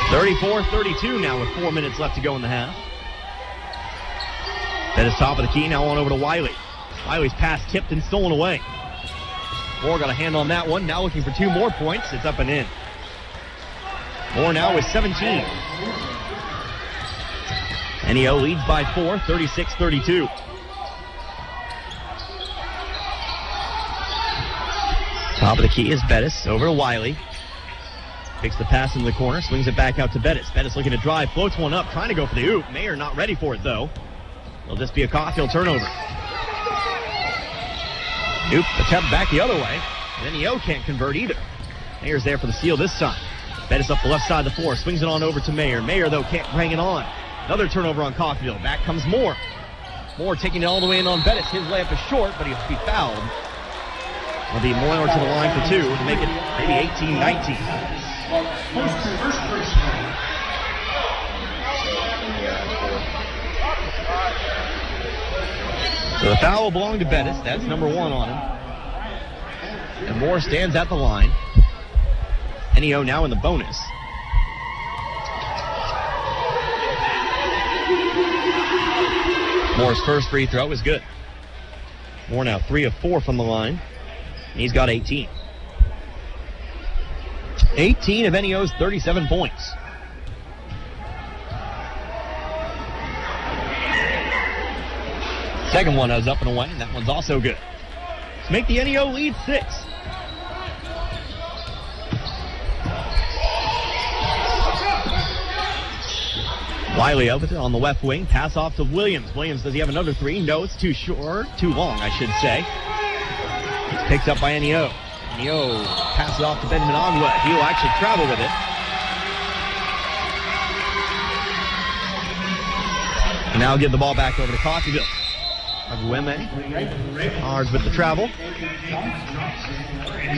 (34-32) now with 4 minutes left to go in the half. That is top of the key. Now on over to Wiley. Wiley's pass tipped and stolen away. Moore got a hand on that one. Now looking for 2 more points. It's up and in. Moore now with 17. NEO leads by 4, 36-32. Top of the key is Bettis. Over to Wiley. Picks the pass into the corner. Swings it back out to Bettis. Bettis looking to drive. Floats one up. Trying to go for the oop. Mayer not ready for it, though. It'll just be a Coffeyville turnover. Oop attempt back the other way. NEO can't convert either. Mayer's there for the steal this time. Bettis up the left side of the floor. Swings it on over to Mayer. Mayer, though, can't hang it on. Another turnover on Coffeyville. Back comes Moore. Moore taking it all the way in on Bettis. His layup is short, but he'll be fouled. It'll be Moore to the line for 2 to make it maybe 18-19. So the foul will belong to Bettis. That's number 1 on him. And Moore stands at the line. NEO now in the bonus. Moore's first free throw is good. Moore now 3 of 4 from the line. And he's got 18. 18 of NEO's 37 points. Second one is up and away, and that one's also good. To make the NEO lead 6. Wiley over there on the left wing. Pass off to Williams. Williams, does he have another 3? No, it's too short. Too long, I should say. It's picked up by NEO. NEO passes off to Benjamin Ogwa. He will actually travel with it. And now give the ball back over to Coffeyville. Agweme Ours with the travel.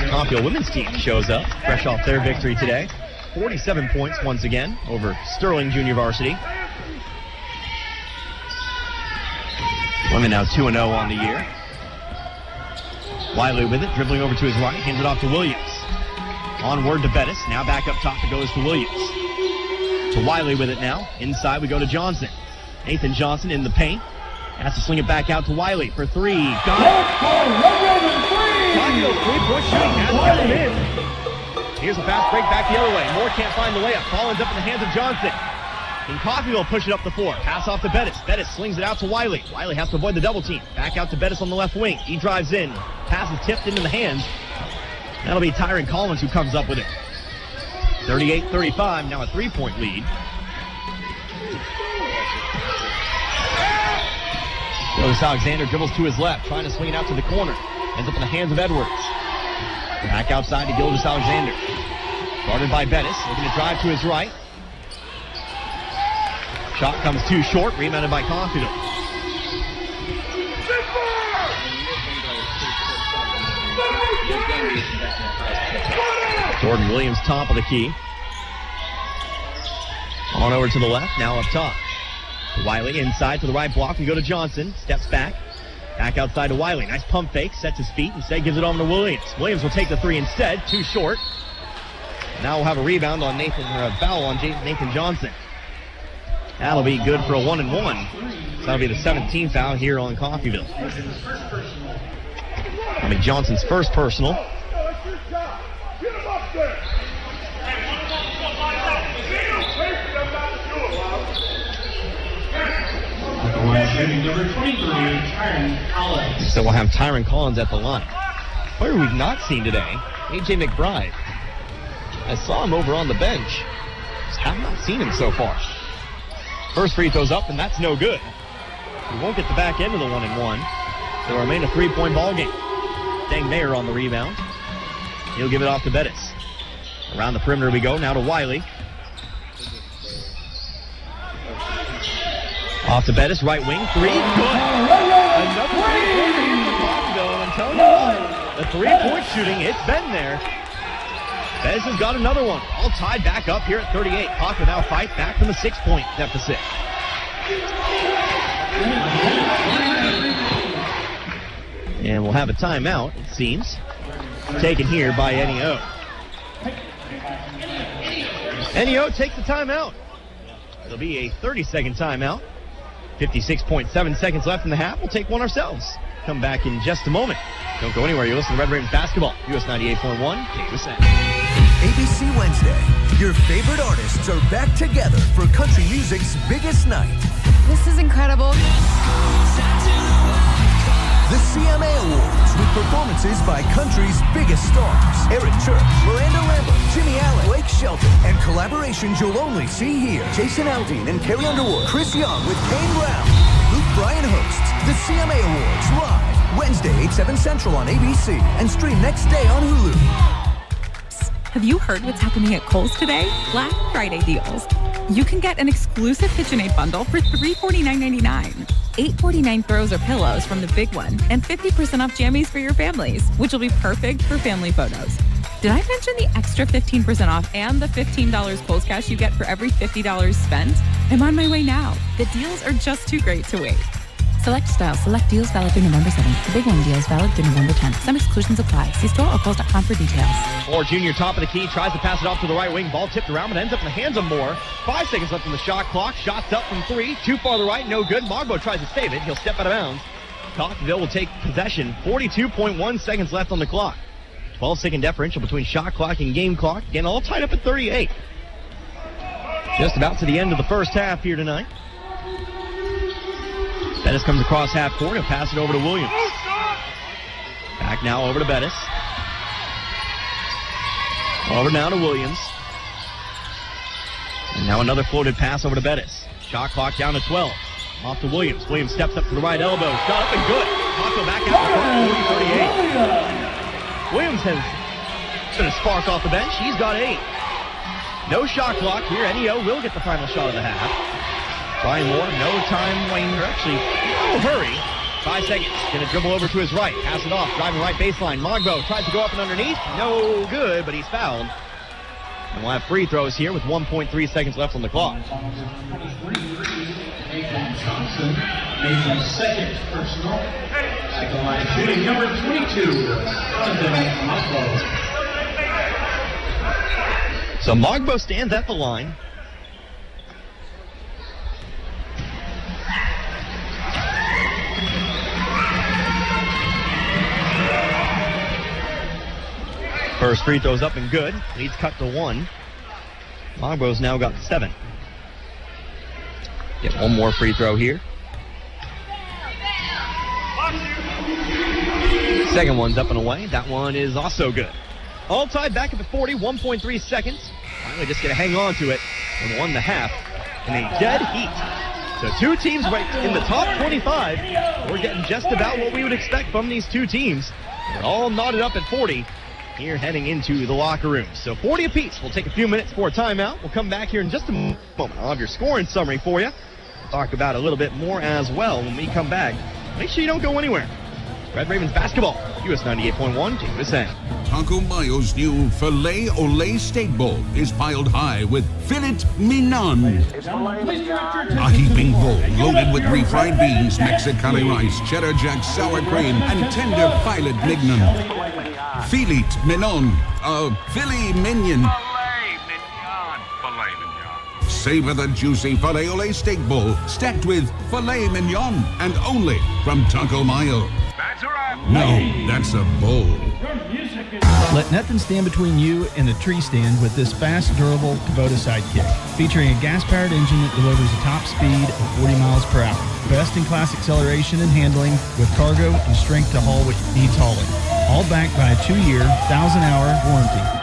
Coffeyville women's team shows up, fresh off their victory today. 47 points once again over Sterling Junior Varsity. Women now 2-0 on the year. Wiley with it, dribbling over to his right, hands it off to Williams. Onward to Bettis, now back up top, it goes to Williams. To Wiley with it now. Inside we go to Johnson. Nathan Johnson in the paint. Has to swing it back out to Wiley for 3. Got it. Coffeyville 3-point shooting has got him in. Here's a fast break back the other way. Moore can't find the layup. Ball ends up in the hands of Johnson. And Coffeyville push it up the floor. Pass off to Bettis. Bettis slings it out to Wiley. Wiley has to avoid the double team. Back out to Bettis on the left wing. He drives in. Pass is tipped into the hands. That'll be Tyron Collins who comes up with it. 38-35, now a 3-point lead. Gildas Alexander dribbles to his left, trying to swing it out to the corner. Ends up in the hands of Edwards. Back outside to Gildas Alexander. Guarded by Bettis, looking to drive to his right. Shot comes too short, rebounded by Coffeyville. Jordan Williams, top of the key. On over to the left, now up top. Wiley inside to the right block. We go to Johnson, steps back. Back outside to Wiley. Nice pump fake, sets his feet, instead gives it over to Williams. Williams will take the three instead, too short. Now we'll have a rebound on a foul on Nathan Johnson. That'll be good for a 1-and-1. So that'll be the 17th foul here on Coffeyville. I mean, Johnson's first personal. So we'll have Tyron Collins at the line. Player we've not seen today, A.J. McBride. I saw him over on the bench. Just have not seen him so far. First free throw's up, and that's no good. We won't get the back end of the 1-and-1. So it'll remain a 3-point ball game. Dang Mayer on the rebound. He'll give it off to Bettis. Around the perimeter we go, now to Wiley. Off to Bettis, right wing, three, good. Another three-point here for Coffeyville, and I'm telling you, the three-point shooting, it's been there. Bettis has got another one, all tied back up here at 38. Coffeyville now fights back from the 6-point deficit. And we'll have a timeout, it seems, taken here by NEO. NEO takes the timeout. It'll be a 30-second timeout. 56.7 seconds left in the half. We'll take one ourselves. Come back in just a moment. Don't go anywhere. You're listening to Red Ravens Basketball. US 98.1, KUSN.
ABC Wednesday. Your favorite artists are back together for country music's biggest night.
This is incredible.
The CMA Awards with performances by country's biggest stars. Eric Church, Miranda Lambert, Jimmy Allen, Blake Shelton, and collaborations you'll only see here. Jason Aldean and Carrie Underwood, Chris Young with Kane Brown. Luke Bryan hosts the CMA Awards live Wednesday, 8/7 Central on ABC and stream next day on Hulu.
Have you heard what's happening at Kohl's today? Black Friday deals. You can get an exclusive KitchenAid bundle for $349.99. 849 throws or pillows from the big one, and 50% off jammies for your families, which will be perfect for family photos. Did I mention the extra 15% off and the $15 Kohl's Cash you get for every $50 spent? I'm on my way now. The deals are just too great to wait. Select styles, select deals valid through November 7th. The big one deals valid through November 10th. Some exclusions apply. See store or Kohl's.com for details.
Moore Jr. top of the key, tries to pass it off to the right wing. Ball tipped around, but ends up in the hands of Moore. 5 seconds left on the shot clock. Shots up from three. Too far to the right, no good. Mogbo tries to save it. He'll step out of bounds. Coffeyville will take possession. 42.1 seconds left on the clock. 12-second differential between shot clock and game clock. Again, all tied up at 38. Just about to the end of the first half here tonight. Bettis comes across half court. He'll pass it over to Williams. Back now over to Bettis. Over now to Williams. And now another floated pass over to Bettis. Shot clock down to 12. Off to Williams. Williams steps up to the right elbow. Shot up and good. Taco back out to 40-38. Williams has been a spark off the bench. He's got 8. No shot clock here. NEO will get the final shot of the half. Brian Moore, no time wanger. Actually, no hurry. 5 seconds. Going to dribble over to his right. Pass it off. Driving right baseline. Mogbo tries to go up and underneath. No good, but he's fouled. And we'll have free throws here with 1.3 seconds left on the clock.
Johnson made his second personal. At the line, shooting number 22.
So Mogbo stands at the line. First free throw's up and good. Lead's cut to 1. Mogbo's now got 7. Get one more free throw here. Second one's up and away. That one is also good. All tied back at the 40, 1.3 seconds. Finally just going to hang on to it in 1.5 in a dead heat. So two teams ranked in the top 25. We're getting just about what we would expect from these two teams. They're all knotted up at 40 here heading into the locker room. So 40 apiece. We'll take a few minutes for a timeout. We'll come back here in just a moment. I'll have your scoring summary for you. We'll talk about a little bit more as well when we come back. Make sure you don't go anywhere. Red Ravens basketball, US 98.1 KUSN.
Taco Mayo's new Filet Olé Steak Bowl is piled high with filet mignon. A heaping bowl loaded with refried beans, Mexicali rice, cheddar jack, sour cream, and tender filet mignon. Filet mignon, filet mignon. Savor the juicy Filet Olé Steak Bowl stacked with filet mignon and only from Taco Mayo. No, that's a bowl.
Let nothing stand between you and a tree stand with this fast, durable Kubota Sidekick. Featuring a gas-powered engine that delivers a top speed of 40 miles per hour. Best-in-class acceleration and handling with cargo and strength to haul what needs hauling. All backed by a 2-year, 1,000-hour warranty.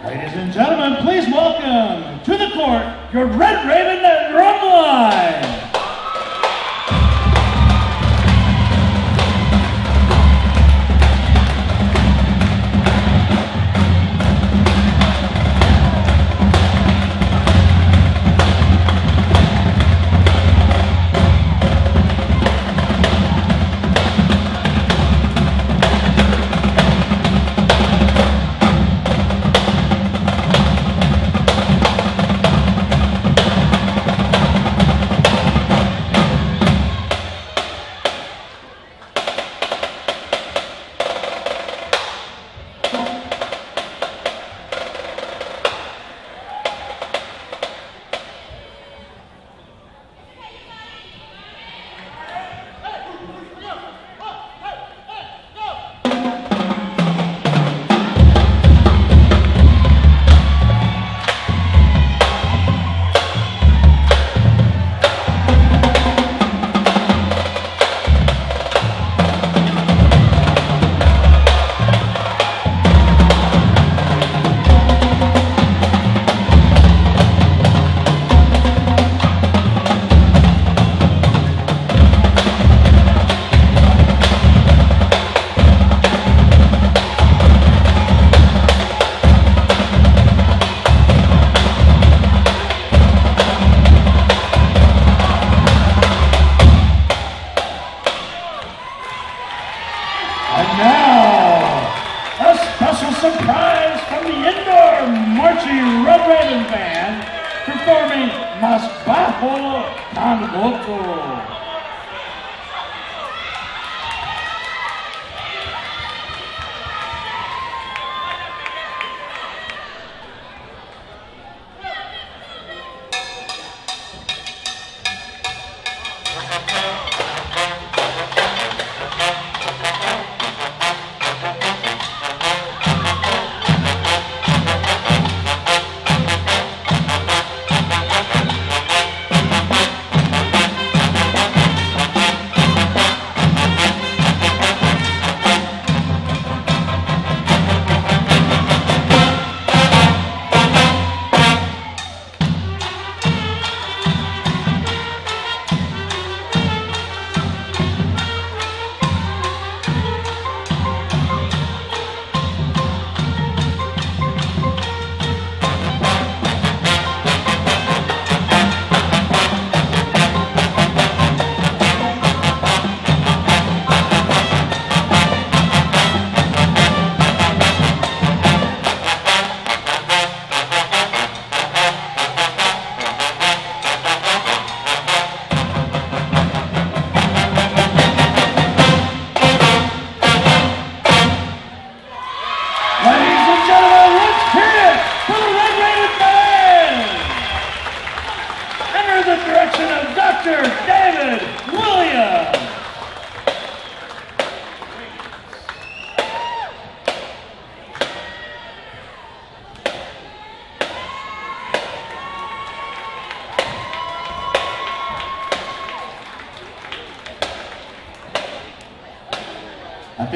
Ladies and gentlemen, please welcome to the court your Red Raven Drumline.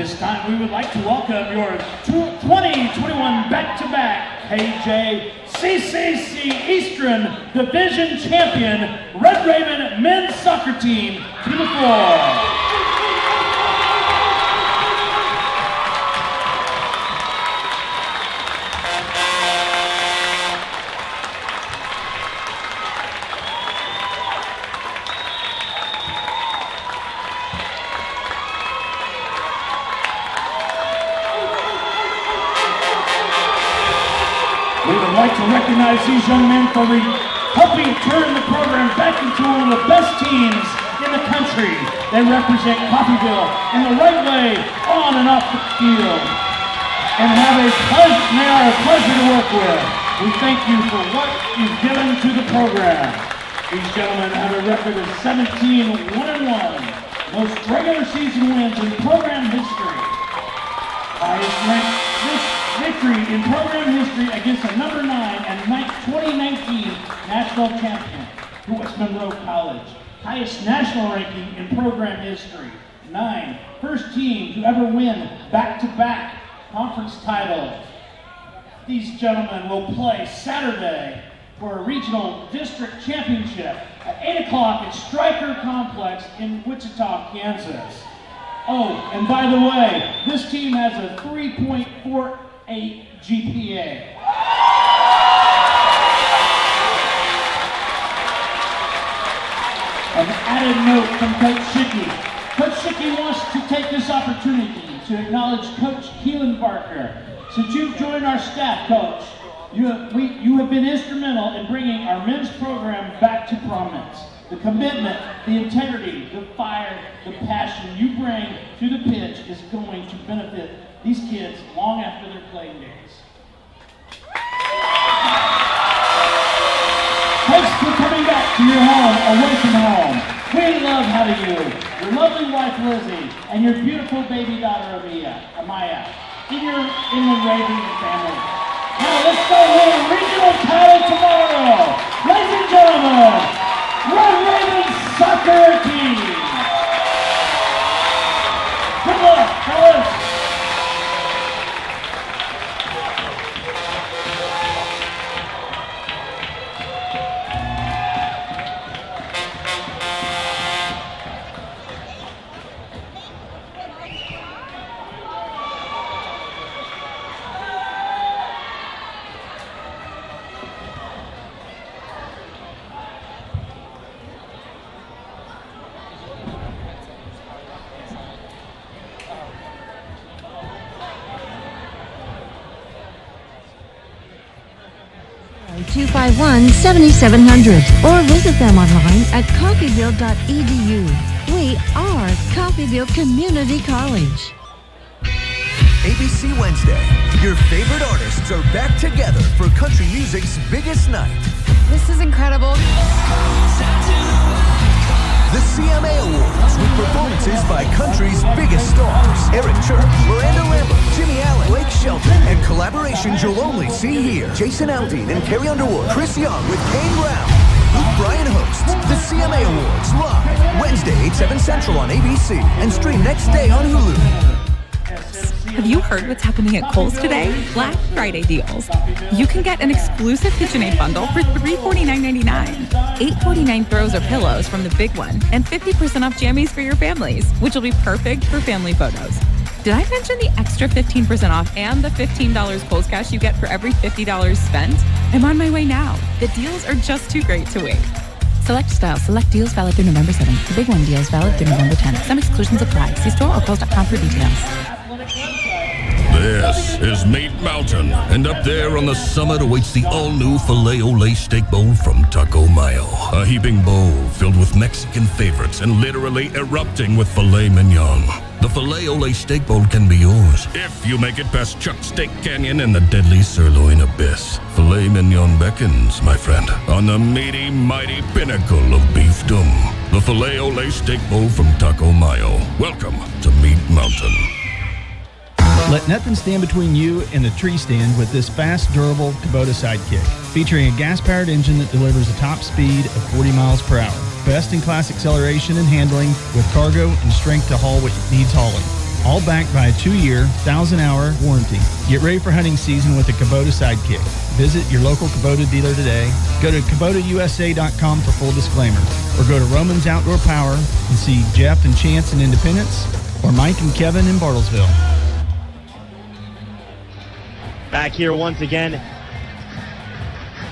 this time, we would like to welcome your 2021 back-to-back KJ CCC Eastern Division Champion Red Raven men's soccer team to the floor. We would like to recognize these young men for helping turn the program back into one of the best teams in the country. They represent Coffeyville in the right way, on and off the field, and they are a pleasure to work with. We thank you for what you've given to the program. These gentlemen have a record of 17-1-1, most regular season wins in program history. Highest ranked victory in program history against the number 9 and 2019 national champion, West Monroe College. Highest national ranking in program history. 9. First team to ever win back-to-back conference titles. These gentlemen will play Saturday for a regional district championship at 8 o'clock at Stryker Complex in Wichita, Kansas. Oh, and by the way, this team has a 3.48 GPA. An added note from Coach Schicky. Coach Schicky wants to take this opportunity to acknowledge Coach Keelan Barker. Since you've joined our staff, Coach, you have been instrumental in bringing our men's program back to prominence. The commitment, the integrity, the fire, the passion you bring to the pitch is going to benefit these kids long after their playing days. Thanks for coming back to your home, away from home. We love having you, your lovely wife Lizzie, and your beautiful baby daughter Amaya, in your Inland Raven family. Now let's go win a regional title tomorrow. Ladies and gentlemen, Red Raven soccer team. Good luck, fellas.
(251-7700) or visit them online at coffeyville.edu. We are Coffeyville Community College.
ABC Wednesday. Your favorite artists are back together for country music's biggest night.
This is incredible.
The CMA Awards with performances by country's biggest stars. Eric Church, Miranda Lambert, Jimmy Allen, Blake Shelton, and collaborations you'll only see here. Jason Aldean and Carrie Underwood, Chris Young with Kane Brown. Luke Bryan hosts the CMA Awards live Wednesday, 8/7 Central on ABC and stream next day on Hulu.
Have you heard what's happening at Kohl's today? Black Friday deals. You can get an exclusive KitchenAid bundle for $349.99. 849 throws or pillows from the big one, and 50% off jammies for your families, which will be perfect for family photos. Did I mention the extra 15% off and the $15 Kohl's cash you get for every $50 spent? I'm on my way now. The deals are just too great to wait. Select styles, select deals valid through November 7th. The big one deals valid through November 10th. Some exclusions apply. See store or Kohl's.com for details.
This is Meat Mountain, and up there on the summit awaits the all-new Filet-O-Lay Steak Bowl from Taco Mayo. A heaping bowl filled with Mexican favorites and literally erupting with filet mignon. The Filet-O-Lay Steak Bowl can be yours if you make it past Chuck Steak Canyon and the deadly sirloin abyss. Filet mignon beckons, my friend, on the meaty, mighty pinnacle of beefdom. The Filet-O-Lay Steak Bowl from Taco Mayo. Welcome to Meat Mountain.
Let nothing stand between you and the tree stand with this fast, durable Kubota Sidekick. Featuring a gas-powered engine that delivers a top speed of 40 miles per hour. Best-in-class acceleration and handling with cargo and strength to haul what needs hauling. all backed by a 2-year, 1,000-hour warranty. Get ready for hunting season with a Kubota Sidekick. Visit your local Kubota dealer today. Go to KubotaUSA.com for full disclaimer. Or go to Roman's Outdoor Power and see Jeff and Chance in Independence or Mike and Kevin in Bartlesville.
Back here once again,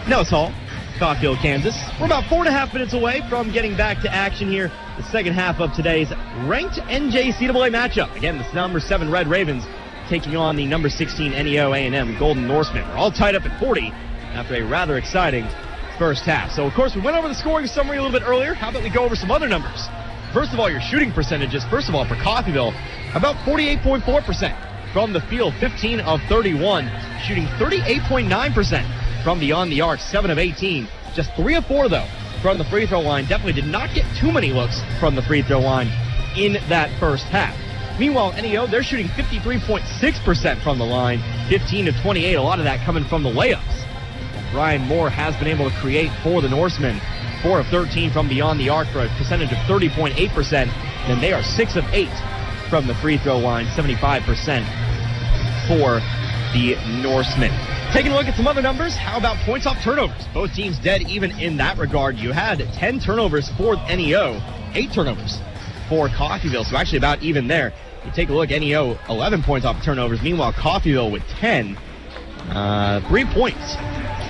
Nellis Hall, Coffeyville, Kansas. We're about 4.5 minutes away from getting back to action here. The second half of today's ranked NJCAA matchup. Again, the number 7 Red Ravens taking on the number 16 NEO A&M Golden Norsemen. We're all tied up at 40 after a rather exciting first half. So, of course, we went over the scoring summary a little bit earlier. How about we go over some other numbers? First of all, your shooting percentages. First of all, for Coffeyville, about 48.4% from the field, 15 of 31, shooting 38.9% from beyond the arc, 7 of 18. Just 3 of 4, though, from the free throw line. Definitely did not get too many looks from the free throw line in that first half. Meanwhile, NEO, they're shooting 53.6% from the line, 15 of 28, a lot of that coming from the layups. Brian Moore has been able to create for the Norsemen, 4 of 13 from beyond the arc for a percentage of 30.8%. Then they are 6 of 8 from the free throw line, 75% for the Norsemen. Taking a look at some other numbers, how about points off turnovers? Both teams dead even in that regard. You had 10 turnovers for NEO, 8 turnovers for Coffeyville, so actually about even there. You take a look, NEO, 11 points off turnovers. Meanwhile, Coffeyville with 10, 3 points.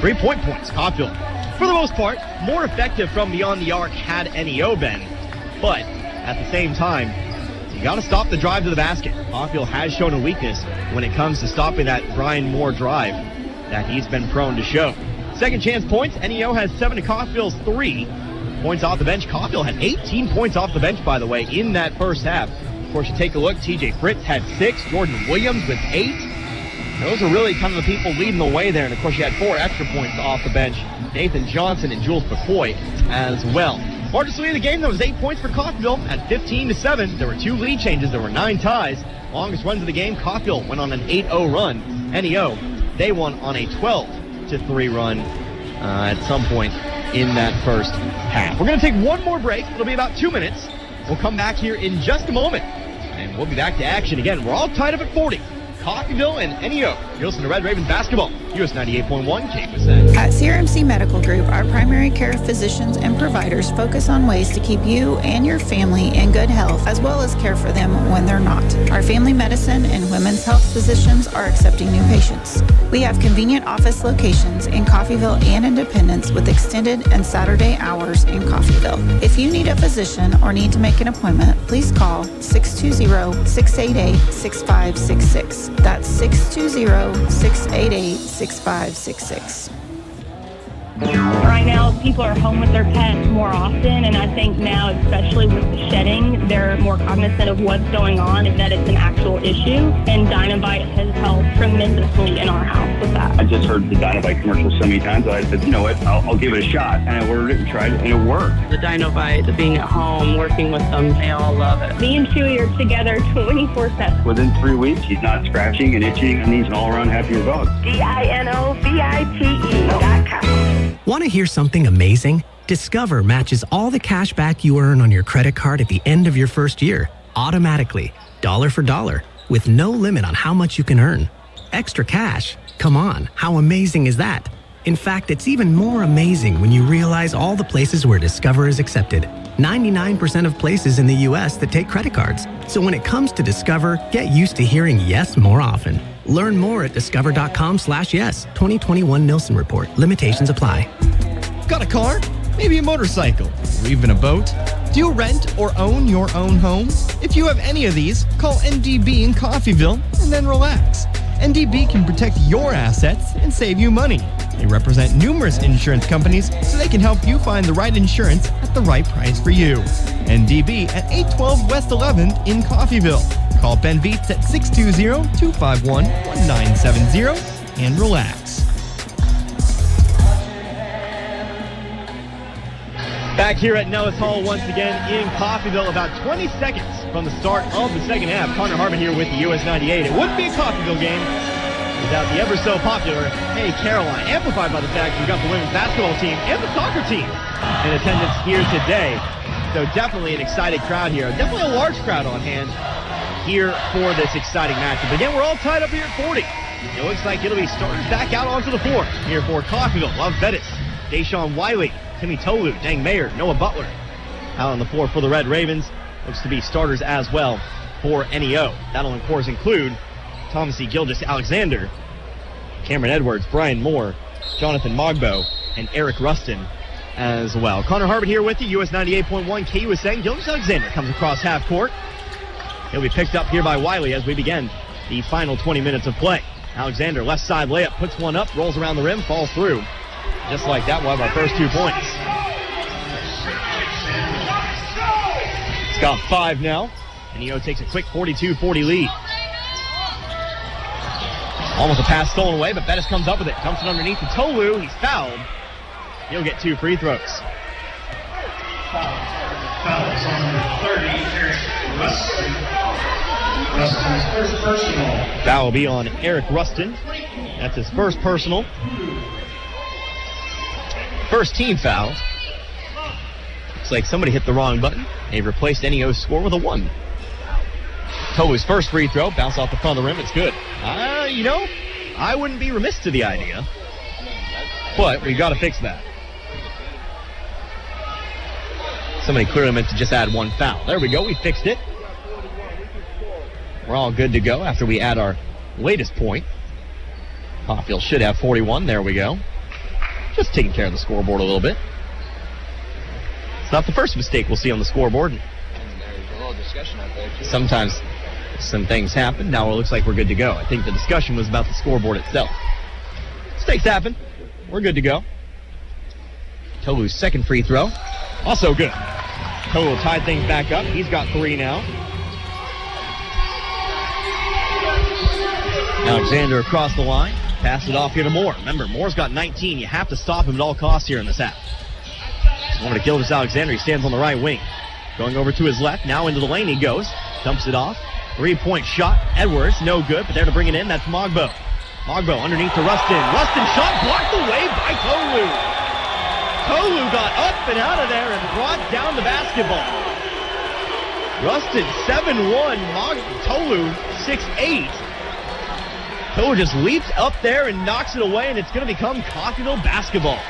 3-point points, Coffeyville. For the most part, more effective from beyond the arc had NEO been, but at the same time, you got to stop the drive to the basket. Coffeyville has shown a weakness when it comes to stopping that Brian Moore drive that he's been prone to show. Second chance points, NEO has 7 to Coffeyville's 3. Points off the bench, Coffeyville had 18 points off the bench, by the way, in that first half. Of course, you take a look, TJ Fritz had 6, Jordan Williams with 8. Those are really kind of the people leading the way there. And, of course, you had 4 extra points off the bench. Nathan Johnson and Jules McCoy as well. Largest lead of the game, though, was 8 points for Coffeyville at 15-7. There were 2 lead changes. There were 9 ties. Longest runs of the game, Coffeyville went on an 8-0 run. NEO, they won on a 12-3 run at some point in that first half. We're going to take one more break. It'll be about 2 minutes. We'll come back here in just a moment, and we'll be back to action again. We're all tied up at 40. Coffeyville and NEO. You're listening to Red Ravens basketball. US 98.1 KUSN.
At CRMC Medical Group, our primary care physicians and providers focus on ways to keep you and your family in good health, as well as care for them when they're not. Our family medicine and women's health physicians are accepting new patients. We have convenient office locations in Coffeyville and Independence with extended and Saturday hours in Coffeyville. If you need a physician or need to make an appointment, please call 620-688-6566. That's 620-688-6566.
Right now, people are home with their pets more often, and I think now, especially with the shedding, they're more cognizant of what's going on and that it's an actual issue, and Dynavite has helped tremendously in our house with that.
I just heard the Dynavite commercial so many times, I said, you know what, I'll give it a shot, and I ordered it and tried it, and it worked.
The Dynavite, the being at home, working with them, they all love it.
Me and Chewy are together 24/7.
Within 3 weeks, he's not scratching and itching, and he's an all-around happier dog.
DINOVITE.com.
Want to hear something amazing? Discover matches all the cash back you earn on your credit card at the end of your first year, automatically, dollar for dollar, with no limit on how much you can earn. Extra cash? Come on, how amazing is that? In fact, it's even more amazing when you realize all the places where Discover is accepted. 99% of places in the U.S. that take credit cards. So when it comes to Discover, get used to hearing yes more often. Learn more at discover.com/yes. 2021 Nielsen Report. Limitations apply.
Got a car? Maybe a motorcycle? Or even a boat? Do you rent or own your own home? If you have any of these, call NDB in Coffeyville and then relax. NDB can protect your assets and save you money. They represent numerous insurance companies, so they can help you find the right insurance at the right price for you. NDB at 812 West 11th in Coffeyville. Call Ben Vietz at 620-251-1970 and relax.
Back here at Nellis Hall once again in Coffeyville, about 20 seconds from the start of the second half. Connor Harmon here with the US 98. It wouldn't be a Coffeyville game without the ever so popular Hey Caroline, amplified by the fact we've got the women's basketball team and the soccer team in attendance here today. So definitely an excited crowd here. Definitely a large crowd on hand here for this exciting matchup. Again, we're all tied up here at 40. It looks like it'll be starters back out onto the floor. Here for Coffeyville, Love Bettis, Deshaun Wiley, Timmy Tolu, Dang Mayer, Noah Butler. Out on the floor for the Red Ravens. Looks to be starters as well for NEO. That'll, of course, include Thomas E. Gilgis Alexander, Cameron Edwards, Brian Moore, Jonathan Mogbo, and Eric Rustin as well. Connor Harbert here with you, US 98.1 KUSN. Gilgis Alexander comes across half court. He'll be picked up here by Wiley as we begin the final 20 minutes of play. Alexander, left side layup, puts one up, rolls around the rim, falls through. Just like that, we'll have our first 2 points. It's got 5 now. NEO takes a quick 42-40 lead. Almost a pass stolen away, but Bettis comes up with it. Dumps it underneath to Tolu. He's fouled. He'll get 2 free throws.
Fouls on number 30, Eric Rustin. Rustin's first personal.
That will be on Eric Rustin. That's his first personal. First team foul. Looks like somebody hit the wrong button. They've replaced NEO's score with a 1. Tolu's first free throw, bounce off the front of the rim, it's good. I wouldn't be remiss to the idea, but we've got to fix that. Somebody clearly meant to just add 1 foul. There we go, we fixed it. We're all good to go after we add our latest point. Coffeyville should have 41, there we go. Just taking care of the scoreboard a little bit. It's not the first mistake we'll see on the scoreboard.
There's a little discussion out there, too.
Sometimes some things happen. Now it looks like we're good to go. I think the discussion was about the scoreboard itself. Mistakes happen. We're good to go. Tolu's second free throw. Also good. Tolu tied things back up. He's got 3 now. Alexander across the line. Pass it off here to Moore. Remember, Moore's got 19. You have to stop him at all costs here in this half. Over to Gilgis Alexander. He stands on the right wing. Going over to his left. Now into the lane he goes. Dumps it off. 3-point shot. Edwards, no good, but there to bring it in, that's Mogbo. Mogbo underneath to Rustin. Rustin shot blocked away by Tolu. Tolu got up and out of there and brought down the basketball. Rustin 7-1, Tolu 6'8". Tolu just leaps up there and knocks it away, and it's going to become Coffeyville basketball.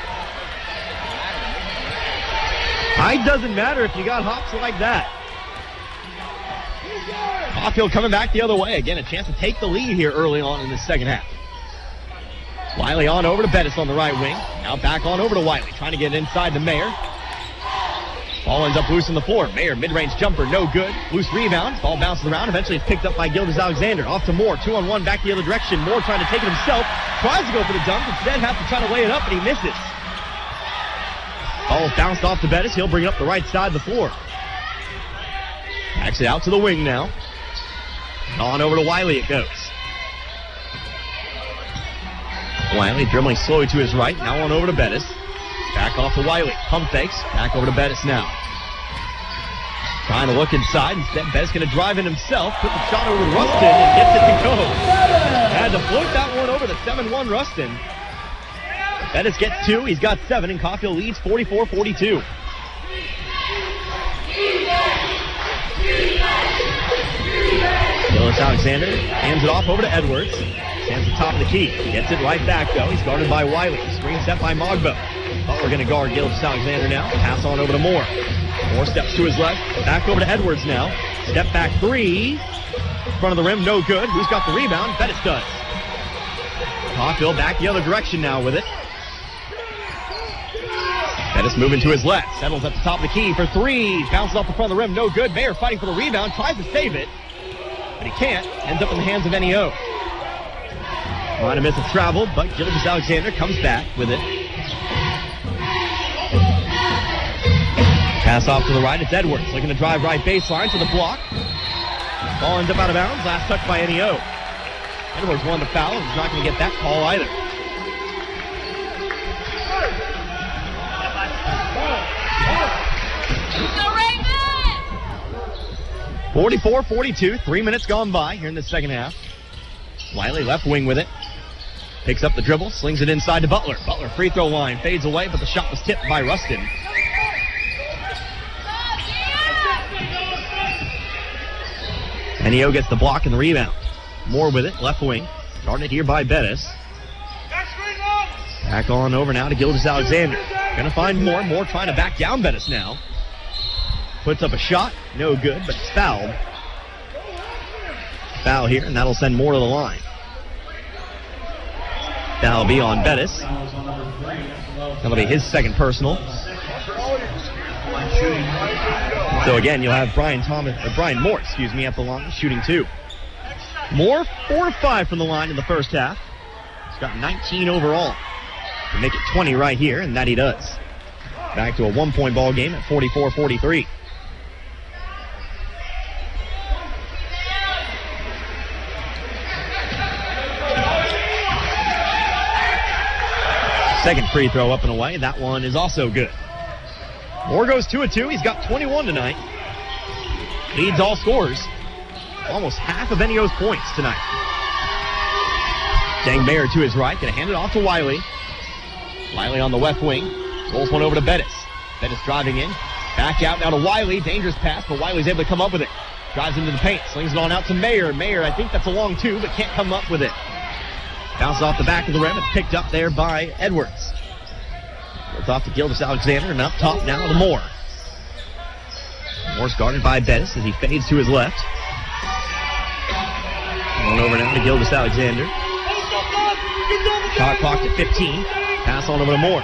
It doesn't matter if you got hops like that. Coffeyville coming back the other way. Again, a chance to take the lead here early on in the second half. Wiley on over to Bettis on the right wing. Now back on over to Wiley, trying to get inside to Mayer. Ball ends up loose on the floor. Mayer, mid-range jumper, no good. Loose rebound. Ball bounces around. Eventually it's picked up by Gilgis Alexander. Off to Moore. 2-on-1 back the other direction. Moore trying to take it himself. Tries to go for the dunk. Instead has to try to lay it up, and he misses. Ball bounced off to Bettis. He'll bring it up the right side of the floor. Backs it out to the wing now. On over to Wiley it goes. Wiley dribbling slowly to his right. Now on over to Bettis. Back off to Wiley. Pump fakes. Back over to Bettis now. Trying to look inside. Instead, Bettis going to drive in himself. Put the shot over to Rustin and gets it to go. Had to float that one over to 7-1 Rustin. Bettis gets 2. He's got 7, and Coffeyville leads 44-42. Gilgis Alexander hands it off over to Edwards. Stands at the top of the key. Gets it right back, though. He's guarded by Wiley. Screen set by Mogbo. But we're going to guard Gilgis Alexander now. Pass on over to Moore. Moore steps to his left. Back over to Edwards now. Step back 3. Front of the rim, no good. Who's got the rebound? Bettis does. Coffeyville back the other direction now with it. Bettis moving to his left. Settles at the top of the key for 3. Bounces off the front of the rim, no good. Mayer fighting for the rebound. Tries to save it, but he can't. Ends up in the hands of NEO. Trying to miss a travel, but Gilgis Alexander comes back with it. Pass off to the right. It's Edwards looking to drive right baseline to the block. Ball ends up out of bounds. Last touch by NEO. Edwards won the foul. He's not going to get that call either. The 44-42. 3 minutes gone by here in the second half. Wiley left wing with it. Picks up the dribble, slings it inside to Butler. Butler free throw line, fades away, but the shot was tipped by Rustin. Enio gets the block and the rebound. Moore with it, left wing. Starting it here by Bettis. Back on over now to Gildas Alexander. Gonna find Moore. Moore trying to back down Bettis now. Puts up a shot. No good, but it's fouled. Foul here, and that'll send Moore to the line. That'll be on Bettis. That'll be his second personal. So again, you'll have Brian Moore, at the line, shooting 2. Moore, 4 of 5 from the line in the first half. He's got 19 overall. To make it 20 right here, and that he does. Back to a 1-point ball game at 44-43. Second free throw up and away. That one is also good. Moore goes 2 of 2. He's got 21 tonight. Leads all scorers. Almost half of Enio's points tonight. Dang Mayer to his right. Going to hand it off to Wiley. Wiley on the left wing. Rolls one over to Bettis. Bettis driving in. Back out now to Wiley. Dangerous pass, but Wiley's able to come up with it. Drives into the paint. Slings it on out to Mayer. Mayer, I think that's a long 2, but can't come up with it. Bounces off the back of the rim. It's picked up there by Edwards. It's off to Gildas Alexander, and up top now to Moore. Moore's guarded by Bettis as he fades to his left. Going over now to Gildas Alexander. Shot clock at 15. Pass on over to Moore.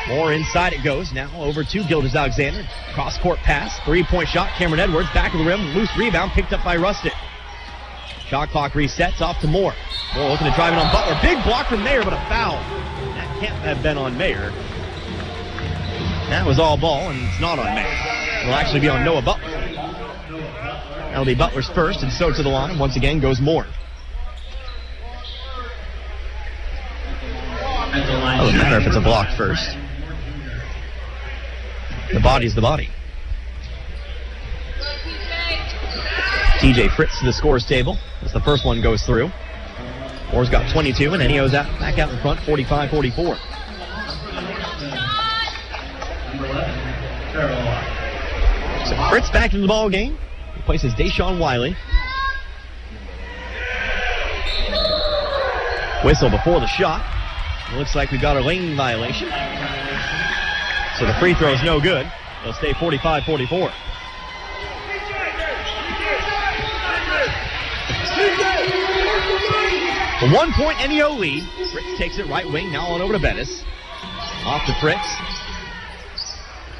Moore inside it goes. Now over to Gildas Alexander. Cross-court pass. 3-point shot. Cameron Edwards. Back of the rim. Loose rebound. Picked up by Rustin. Shot clock resets. Off to Moore. Moore looking to drive it on Butler. Big block from Mayer, but a foul. That can't have been on Mayer. That was all ball, and it's not on Mayer. It'll actually be on Noah Butler. That'll be Butler's first, and so to the line. Once again goes Moore. Doesn't matter if it's a block first. The body's the body. TJ Fritz to the scores table as the first one goes through. Moore's got 22, and Enio's back out in front, 45-44. So Fritz back into the ball game. Replaces Deshaun Wiley. Whistle before the shot. It looks like we've got a lane violation. So the free throw is no good. It'll stay 45-44. The 1-point Enio lead. Fritz takes it right wing. Now on over to Bettis. Off to Fritz.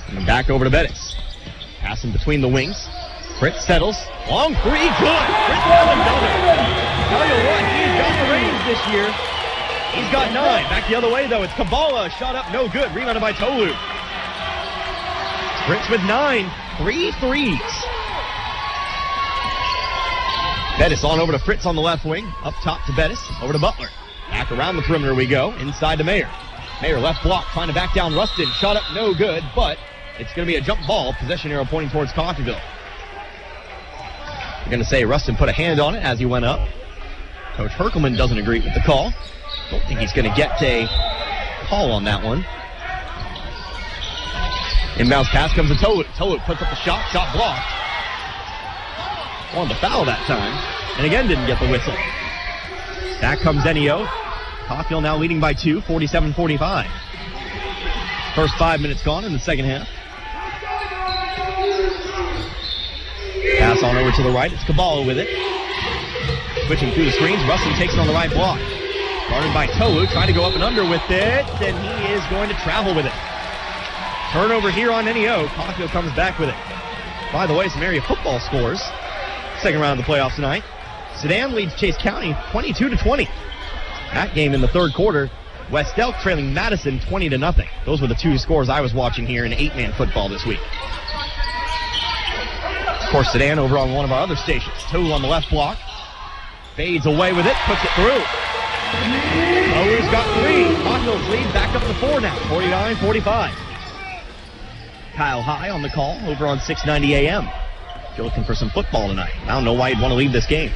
And back over to Bettis. Passing between the wings. Fritz settles. Long three. Good. Fritz has another. Tell you what, he's got the range this year. He's got 9. Back the other way, though. It's Kabbalah. Shot up. No good. Rebounded by Tolu. Fritz with 9. 3 threes. Bettis on over to Fritz on the left wing. Up top to Bettis. Over to Butler. Back around the perimeter we go. Inside to Mayer. Mayer left block. Trying to back down Rustin. Shot up. No good. But it's going to be a jump ball. Possession arrow pointing towards Coffeyville. We're going to say Rustin put a hand on it as he went up. Coach Herkelman doesn't agree with the call. Don't think he's going to get a call on that one. Inbounds pass comes to Tolu. Tolu puts up the shot. Shot blocked. Wanted the foul that time. And again didn't get the whistle. Back comes Enio. Coffeyville now leading by 2, 47-45. First 5 minutes gone in the second half. Pass on over to the right. It's Kabbalah with it. Switching through the screens. Rustin takes it on the right block. Guarded by Tolu. Trying to go up and under with it. And he is going to travel with it. Turnover here on Enio. Coffeyville comes back with it. By the way, some area football scores. Second round of the playoffs tonight. Sedan leads Chase County 22-20. That game in the third quarter. West Elk trailing Madison 20-0. Those were the 2 scores I was watching here in 8-man football this week. Of course, Sedan over on one of our other stations. Tolu on the left block. Fades away with it. Puts it through. Tolu's got 3. Coffeyville's lead back up to 4 now. 49-45. Kyle High on the call over on 690 AM. If you're looking for some football tonight, I don't know why you'd want to leave this game.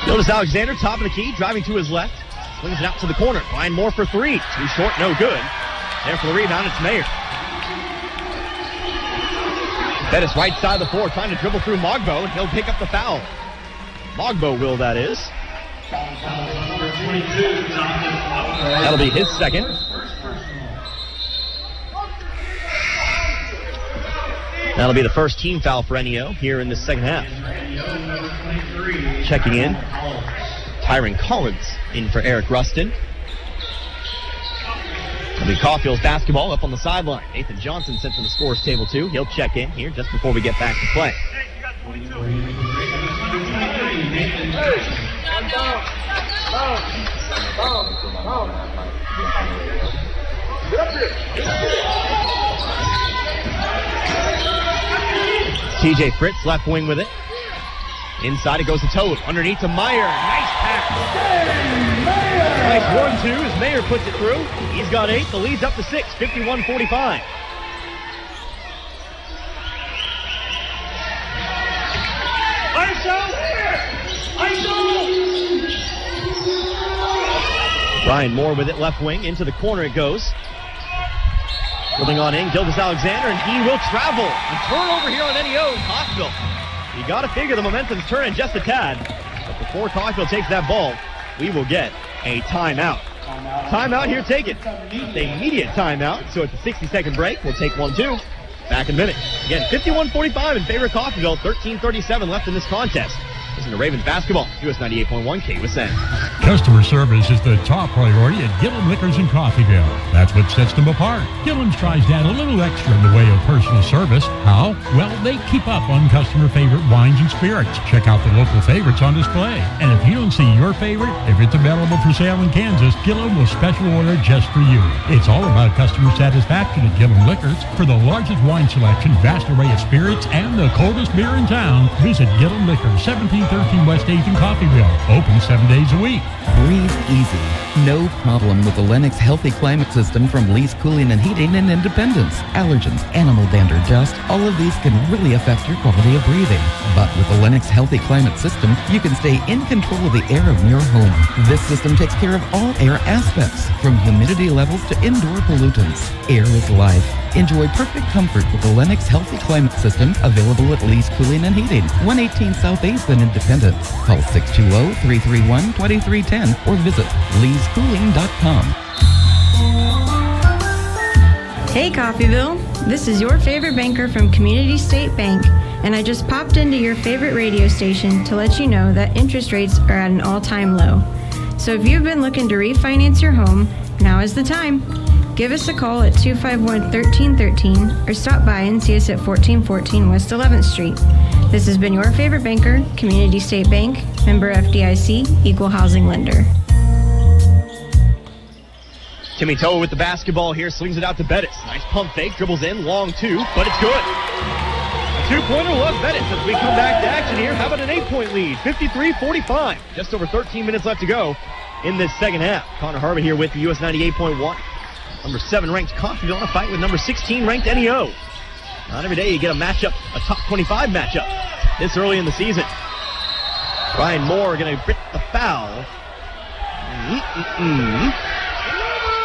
Notice Alexander, top of the key, driving to his left. Swings it out to the corner. Ryan Moore for 3. Too short, no good. There for the rebound, it's Mayer. Bettis right side of the floor trying to dribble through Mogbo, and he'll pick up the foul. Mogbo will, that is. That'll be his second. That'll be the first team foul for NEO here in the second half. Checking in, Tyron Collins in for Eric Rustin. It'll be Coffeyville's basketball up on the sideline. Nathan Johnson sent to the scores table too. He'll check in here just before we get back to play. TJ Fritz left wing with it. Inside it goes to Toad. Underneath to Meyer. Nice pass. Nice 1-2 as Mayer puts it through. He's got 8. The lead's up to 6. 51-45. Brian Moore with it, left wing, into the corner it goes. Building on in, Gildas Alexander, and he will travel. And turnover here on NEO in Coffeyville. You got to figure the momentum's turning just a tad. But before Coffeyville takes that ball, we will get a timeout. Timeout here taken. It's an immediate timeout, so it's a 60-second break. We'll take 1-2. Back in a minute. Again, 51-45 in favor of Coffeyville. 13:37 left in this contest. Listen to Ravens basketball. US 98.1 KUSN.
Customer service is the top priority at Gillum Liquors in Coffeyville. That's what sets them apart. Gillum's tries to add a little extra in the way of personal service. How? Well, they keep up on customer favorite wines and spirits. Check out the local favorites on display. And if you don't see your favorite, if it's available for sale in Kansas, Gillum will special order just for you. It's all about customer satisfaction at Gillum Liquors. For the largest wine selection, vast array of spirits, and the coldest beer in town, visit Gillum Liquors, 1713 West 8th in Coffeyville. Open 7 days a week.
Breathe easy. No problem with the Lennox Healthy Climate System from Lee's Cooling and Heating in Independence. Allergens, animal dander, dust, all of these can really affect your quality of breathing. But with the Lennox Healthy Climate System, you can stay in control of the air of your home. This system takes care of all air aspects, from humidity levels to indoor pollutants. Air is life. Enjoy perfect comfort with the Lennox Healthy Climate System, available at Lee's Cooling and Heating, 118 South 8th in Independence. Call 620-331-2310 or visit leescooling.com.
Hey Coffeyville, this is your favorite banker from Community State Bank, and I just popped into your favorite radio station to let you know that interest rates are at an all-time low. So if you've been looking to refinance your home, now is the time. Give us a call at 251-1313 or stop by and see us at 1414 West 11th Street. This has been your favorite banker, Community State Bank, member FDIC, equal housing lender.
Timmy Toa with the basketball here, swings it out to Bettis. Nice pump fake, dribbles in, long 2, but it's good. A 2-pointer look, Bettis, as we come back to action here. How about an 8-point lead? 53-45. Just over 13 minutes left to go in this second half. Connor Harvey here with the US 98.1. Number 7 ranked Coffeyville in a fight with number 16 ranked NEO. Not every day you get a matchup, a top 25 matchup this early in the season. Brian Moore going to get the foul.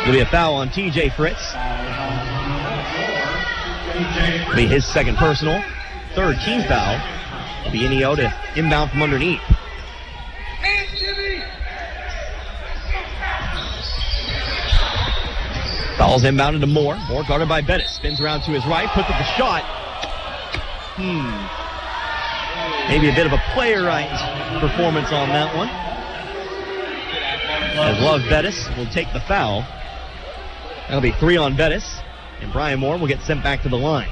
It'll be a foul on TJ Fritz. It'll be his second personal. Third team foul. It'll be NEO to inbound from underneath. Foul's inbounded to Moore. Moore guarded by Bettis. Spins around to his right, puts up the shot. Maybe a bit of a player right performance on that one. As Love Bettis will take the foul. That'll be 3 on Bettis. And Brian Moore will get sent back to the line.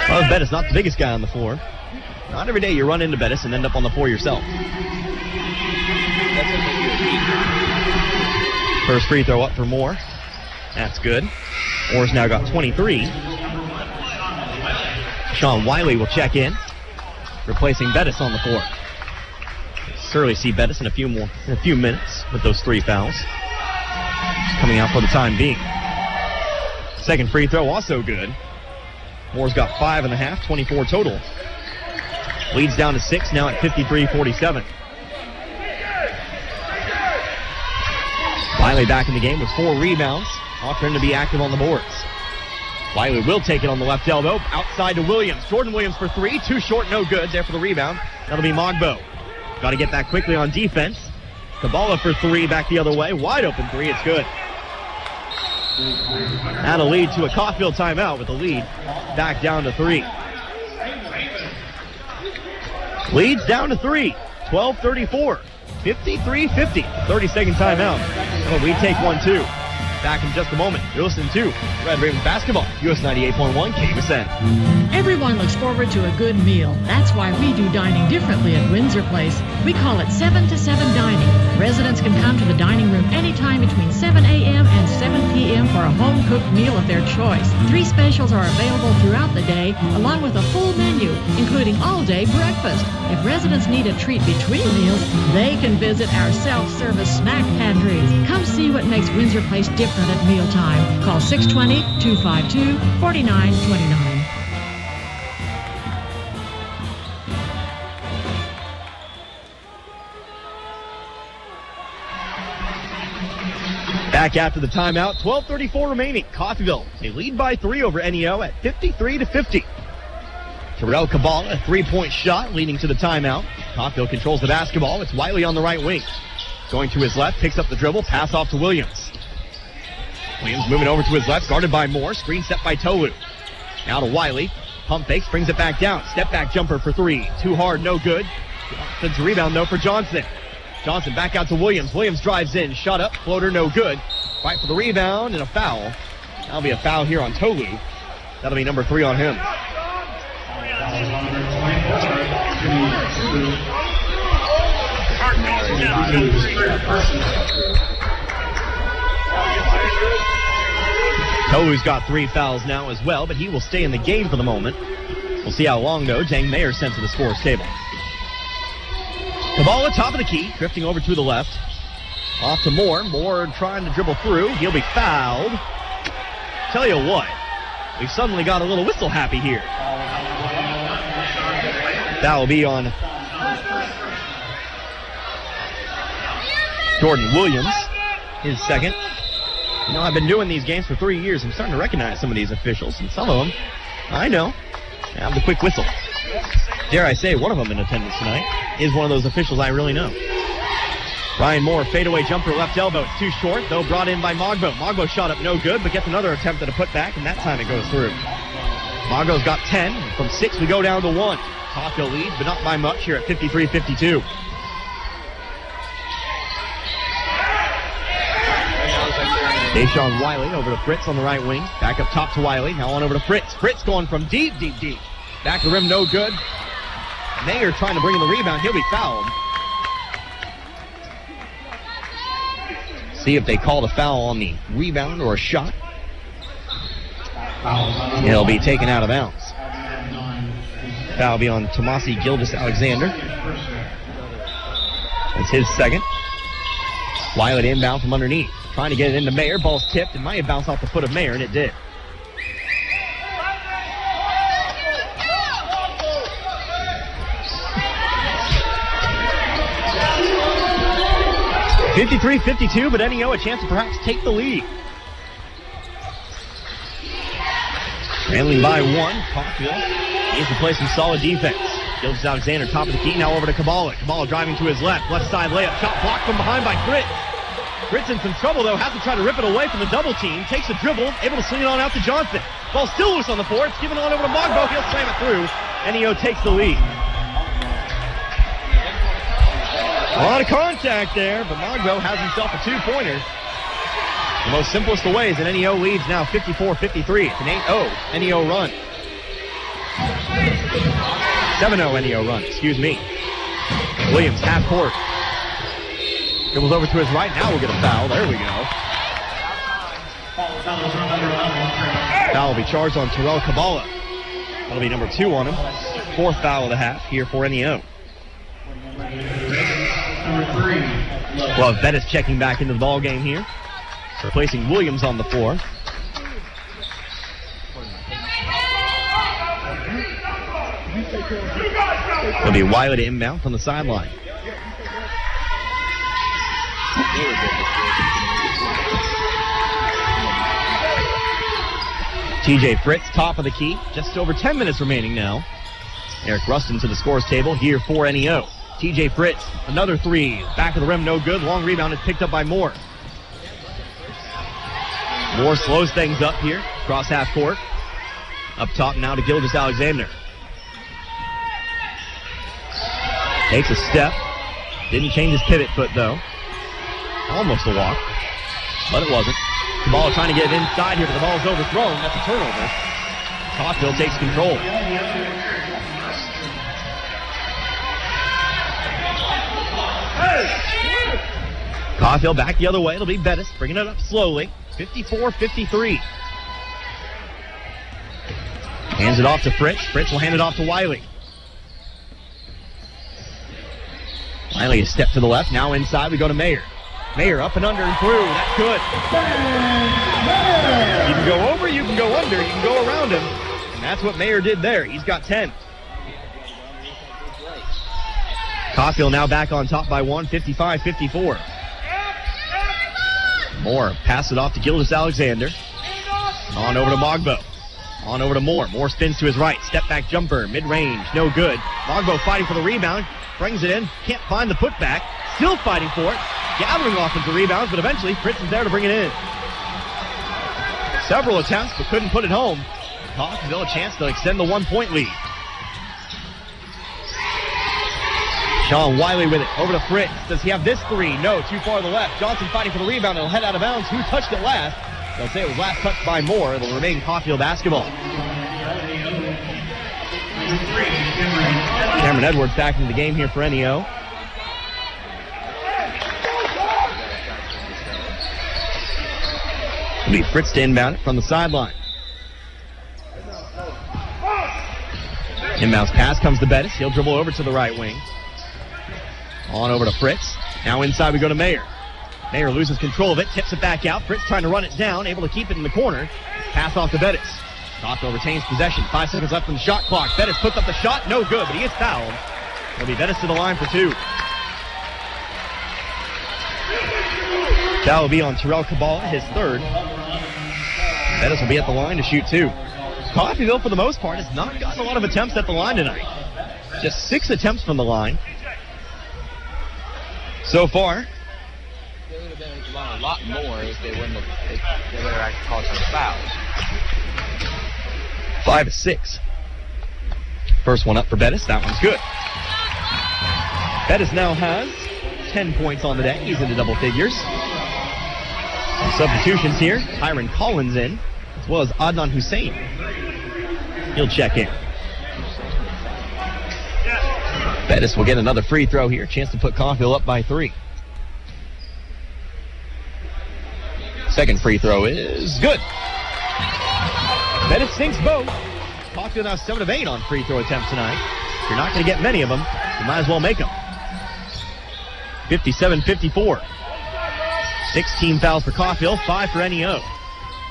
Love Bettis, not the biggest guy on the floor. Not every day you run into Bettis and end up on the floor yourself. First free throw up for Moore. That's good. Moore's now got 23. Sean Wiley will check in, replacing Bettis on the floor. Certainly see Bettis in a few minutes with those 3 fouls. Coming out for the time being. Second free throw also good. Moore's got 5.5, 24 total. Leads down to 6 now at 53-47. Wiley back in the game with 4 rebounds. Off for him to be active on the boards. Wiley will take it on the left elbow. Outside to Williams. Jordan Williams for three. Too short, no good. There for the rebound. That'll be Mogbo. Got to get back quickly on defense. Kabala for three, back the other way. Wide open three, it's good. And a lead to a Coffeyville timeout with the lead back down to three. Leads down to three. 12:34. 53-50. 30-second timeout. Well, we take one, too. Back in just a moment. You're listening to Red Ravens Basketball, US 98.1 KUSN.
Everyone looks forward to a good meal. That's why we do dining differently at Windsor Place. We call it 7 to 7 dining. Residents can come to the dining room anytime between 7 a.m. and 7 p.m. for a home-cooked meal of their choice. 3 specials are available throughout the day, along with a full menu, including all-day breakfast. If residents need a treat between meals, they can visit our self-service snack pantries. Come see what makes Windsor Place different at mealtime. Call 620-252-4929.
Back after the timeout, 12:34 remaining. Coffeyville, they lead by 3 over NEO at 53-50. Terrell Kabala, a 3-point shot leading to the timeout. Coffeyville controls the basketball. It's Wiley on the right wing. Going to his left, picks up the dribble, pass off to Williams. Williams moving over to his left, guarded by Moore, screen set by Tolu. Now to Wiley, pump fakes, brings it back down. Step back jumper for 3. Too hard, no good. Offensive rebound though for Johnson. Johnson back out to Williams. Williams drives in, shot up, floater, no good. Fight for the rebound and a foul. That'll be a foul here on Tolu. That'll be number 3 on him. Tolu's got 3 fouls now as well, but he will stay in the game for the moment. We'll see how long, though. Jang Mayer sent to the scores table. The ball at top of the key, drifting over to the left. Off to Moore. Moore trying to dribble through. He'll be fouled. Tell you what, we suddenly got a little whistle happy here. That will be on Jordan Williams, his second. You know, I've been doing these games for 3 years. I'm starting to recognize some of these officials, and some of them, I know, have the quick whistle. Dare I say, one of them in attendance tonight is one of those officials I really know. Ryan Moore, fadeaway jumper, left elbow. It's too short, though brought in by Mogbo. Mogbo shot up no good, but gets another attempt at a putback, and that time it goes through. Mogbo's got 10. From 6, we go down to 1. Coffeyville leads, but not by much here at 53-52. Deshaun Wiley over to Fritz on the right wing. Back up top to Wiley. Now on over to Fritz. Fritz going from deep. Back to the rim, no good. Mayer trying to bring in the rebound. He'll be fouled. See if they called a foul on the rebound or a shot. He'll be taken out of bounds. Foul will be on Tomasi Gildas-Alexander. That's his second. Wiley to inbound from underneath. Trying to get it into Mayer. Ball's tipped. It might have bounced off the foot of Mayer, and it did. (53-52), but NEO a chance to perhaps take the lead. Trailing by 1, Coffeyville needs to play some solid defense. Gildas-Alexander, top of the key, now over to Kabala. Kabala driving to his left side layup, shot blocked from behind by Fritz. Fritz in some trouble, though, has to try to rip it away from the double team. Takes a dribble, able to swing it on out to Johnson. Ball still loose on the floor. It's given on over to Mogbo. He'll slam it through. NEO takes the lead. A lot of contact there, but Mogbo has himself a 2-pointer. The most simplest of ways, and NEO leads now 54-53. It's an 8-0 NEO run. 7-0 NEO run, excuse me. Williams, half court. Dribbles over to his right. Now we'll get a foul. There we go. Foul will be charged on Terrell Kabala. That'll be number 2 on him. 4th foul of the half here for NEO. Well, Vettis checking back into the ball game here. Replacing Williams on the floor. It'll be Wiley to inbound from the sideline. TJ Fritz, top of the key. Just over 10 minutes remaining now. Eric Rustin to the scores table here for NEO. TJ Fritz, another three. Back of the rim, no good. Long rebound is picked up by Moore. Moore slows things up here. Cross half court. Up top now to Gilgis Alexander. Takes a step. Didn't change his pivot foot, though. Almost a walk, but it wasn't. The ball trying to get it inside here, but the ball's overthrown. That's a turnover. Coffeyville takes control. Coffeyville back the other way. It'll be Bettis bringing it up slowly. 54-53. Hands it off to Fritz. Fritz will hand it off to Wiley. Wiley a step to the left. Now inside we go to Mayer. Mayer up and under and through. That's good. You can go over, you can go under, you can go around him. And that's what Mayer did there. He's got 10. Coffeyville now back on top by 1, 55-54. Moore pass it off to Gilgis Alexander. On over to Mogbo. On over to Moore. Moore spins to his right. Step back jumper. Mid-range. No good. Mogbo fighting for the rebound. Brings it in. Can't find the putback. Still fighting for it. Gathering offensive rebounds, but eventually Fritz is there to bring it in. Several attempts, but couldn't put it home. Coffeyville a chance to extend the 1-point lead. Sean Wiley with it. Over to Fritz. Does he have this three? No, too far to the left. Johnson fighting for the rebound. It'll head out of bounds. Who touched it last? They'll say it was last touched by Moore. It'll remain Coffeyville basketball. Cameron Edwards back into the game here for NEO. It'll be Fritz to inbound it from the sideline. Inbounds pass comes to Bettis. He'll dribble over to the right wing. On over to Fritz. Now inside we go to Mayer. Mayer loses control of it, tips it back out. Fritz trying to run it down, able to keep it in the corner. Pass off to Bettis. Coffeyville retains possession. 5 seconds left on the shot clock. Bettis puts up the shot, no good, but he is fouled. It'll be Bettis to the line for 2. That will be on Terrell Cabal, his 3rd. Bettis will be at the line to shoot 2. Coffeyville, for the most part, has not gotten a lot of attempts at the line tonight. Just 6 attempts from the line so far.
They would have been a lot more if they would have actually called some fouls.
5 of 6. First one up for Bettis. That one's good. Bettis now has 10 points on the day. He's into double figures. Some substitutions here. Tyron Collins in, as well as Adnan Hussein. He'll check in. Bettis will get another free throw here. Chance to put Coffeyville up by 3. Second free throw is good. Bettis sinks both. Coffeyville now 7 of 8 on free throw attempts tonight. If you're not going to get many of them, you might as well make them. 57-54. 16 fouls for Coffeyville, 5 for NEO.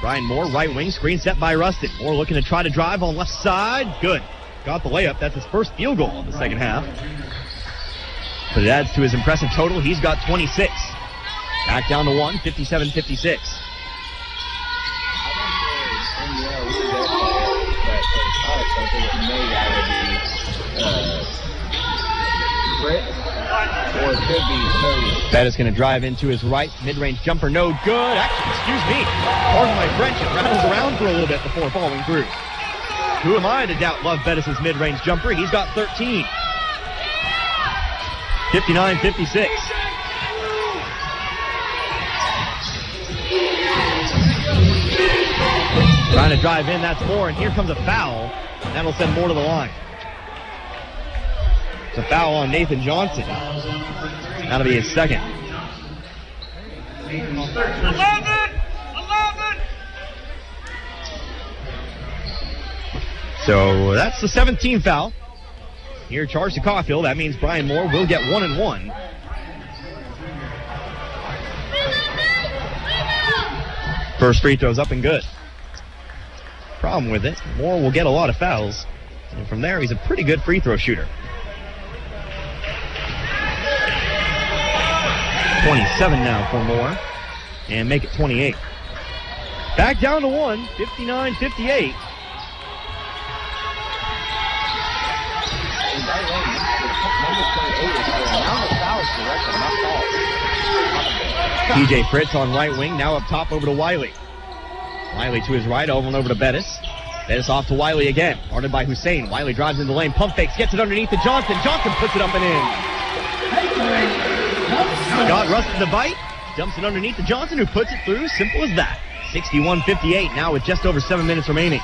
Brian Moore, right wing, screen set by Rustin. Moore looking to try to drive on left side. Good. Got the layup. That's his first field goal of the second half. But it adds to his impressive total. He's got 26. Back down to 1, 57-56. Bettis going to drive into his right. Mid-range jumper, no good. Actually, excuse me. Pardon my French. It rattles around for a little bit before falling through. Who am I to doubt Love Bettis' mid-range jumper? He's got 13. 59-56. Trying to drive in, that's Moore, and here comes a foul. And that'll send Moore to the line. It's a foul on Nathan Johnson. That'll be his second.
11!
So that's the 17th foul. Here charged to Coffeyville. That means Brian Moore will get 1 and 1. First free throw's up and good. Problem with it, Moore will get a lot of fouls. And from there, he's a pretty good free throw shooter. 27 now for Moore. And make it 28. Back down to one, 59-58. TJ Fritz on right wing, now up top over to Wiley. Wiley to his right, over and over to Bettis. Bettis off to Wiley again, guarded by Hussein. Wiley drives into the lane, pump fakes, gets it underneath to Johnson. Johnson puts it up and in. Got Rustin the bite, dumps it underneath to Johnson, who puts it through. Simple as that. 61-58 now with just over 7 minutes remaining.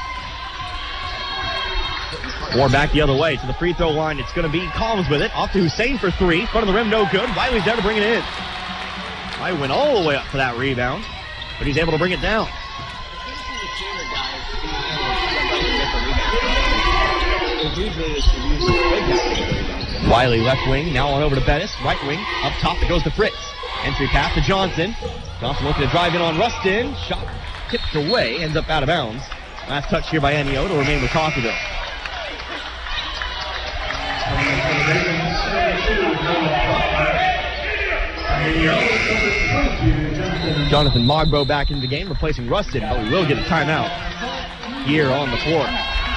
Moore back the other way to the free throw line. It's going to be Collins with it. Off to Hussein for three. Front of the rim, no good. Wiley's there to bring it in. Wiley went all the way up for that rebound, but he's able to bring it down. Wiley left wing, now on over to Bettis. Right wing, up top it goes to Fritz. Entry pass to Johnson. Johnson looking to drive in on Rustin. Shot tipped away, ends up out of bounds. Last touch here by NEO to remain with Coffeyville. Jonathan Mogbo back into the game, replacing Rustin, but we will get a timeout here on the floor.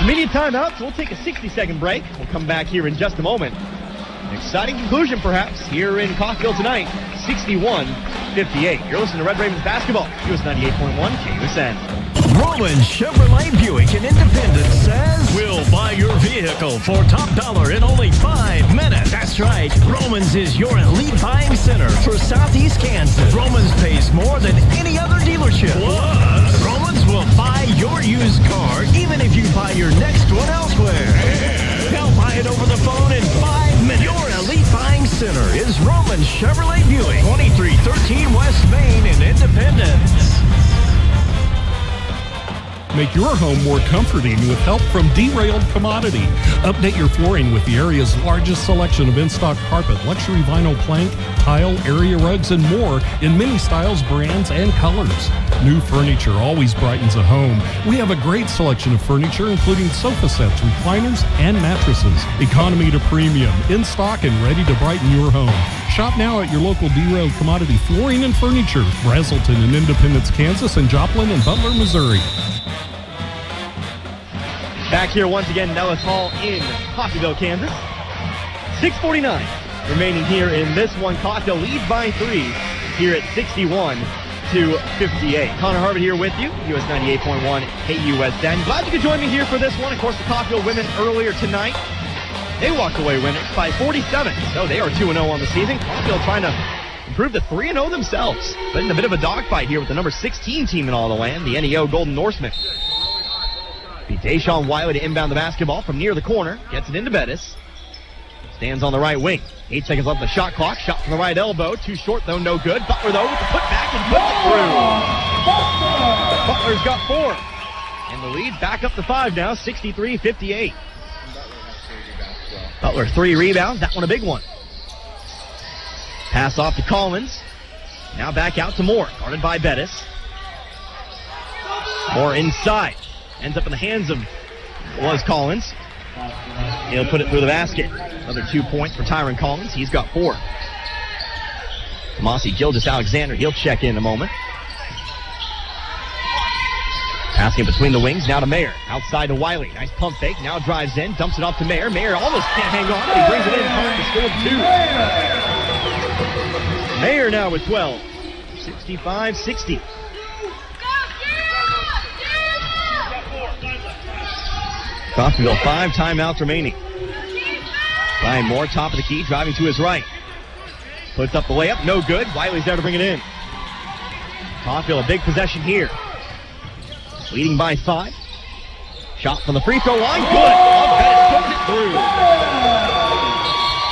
Immediate timeout, so we'll take a 60-second break. We'll come back here in just a moment. An exciting conclusion, perhaps, here in Coffeyville tonight, 61-58. You're listening to Red Ravens basketball, US 98.1 KUSN.
Roman Chevrolet Buick in Independence says, we'll buy your vehicle for top dollar in only 5 minutes. That's right. Romans is your elite buying center for Southeast Kansas. Romans pays more than any other dealership. Plus, Romans will buy your used car even if you buy your next one elsewhere. They'll buy it over the phone in 5 minutes. Your elite buying center is Roman Chevrolet Buick, 2313 West Main in Independence.
Make your home more comforting with help from Derailed Commodity. Update your flooring with the area's largest selection of in-stock carpet, luxury vinyl plank, tile, area rugs, and more in many styles, brands, and colors. New furniture always brightens a home. We have a great selection of furniture, including sofa sets, recliners, and mattresses. Economy to premium, in stock and ready to brighten your home. Shop now at your local Derailed Commodity Flooring and Furniture, Brazelton in Independence, Kansas, and Joplin in Butler, Missouri.
Back here once again, Nellis Hall in Coffeyville, Kansas. 6:49 remaining here in this one. Coffeyville leads by 3 here at 61-58. Connor Harvard here with you, US 98.1 KUSN. Glad you could join me here for this one. Of course, the Coffeyville women earlier tonight, they walked away winners by 47. So they are 2-0 on the season. Coffeyville trying to improve to 3-0 themselves. But in a bit of a dogfight here with the number 16 team in all the land, the NEO Golden Norsemen. Deshaun Wiley to inbound the basketball from near the corner. Gets it into Bettis. Stands on the right wing. 8 seconds left on the shot clock. Shot from the right elbow. Too short, though. No good. Butler, though, with the putback and puts it through. Butler's got 4. And the lead back up to 5 now. 63-58. Butler 3 rebounds. That one a big one. Pass off to Collins. Now back out to Moore. Guarded by Bettis. Moore inside. Ends up in the hands of Collins. He'll put it through the basket. Another 2 points for Tyron Collins. He's got 4. Tomasi Gilgis Alexander, he'll check in a moment. Passing between the wings, now to Mayer. Outside to Wiley. Nice pump fake. Now drives in, dumps it off to Mayer. Mayer almost can't hang on, but he brings it in time to score 2. Mayer now with 12. 65-60. Coffeyville 5 timeouts remaining. Ryan Moore, top of the key, driving to his right. Puts up the layup, no good. Wiley's there to bring it in. Coffeyville a big possession here. Leading by 5. Shot from the free throw line, good. Bettis puts it through.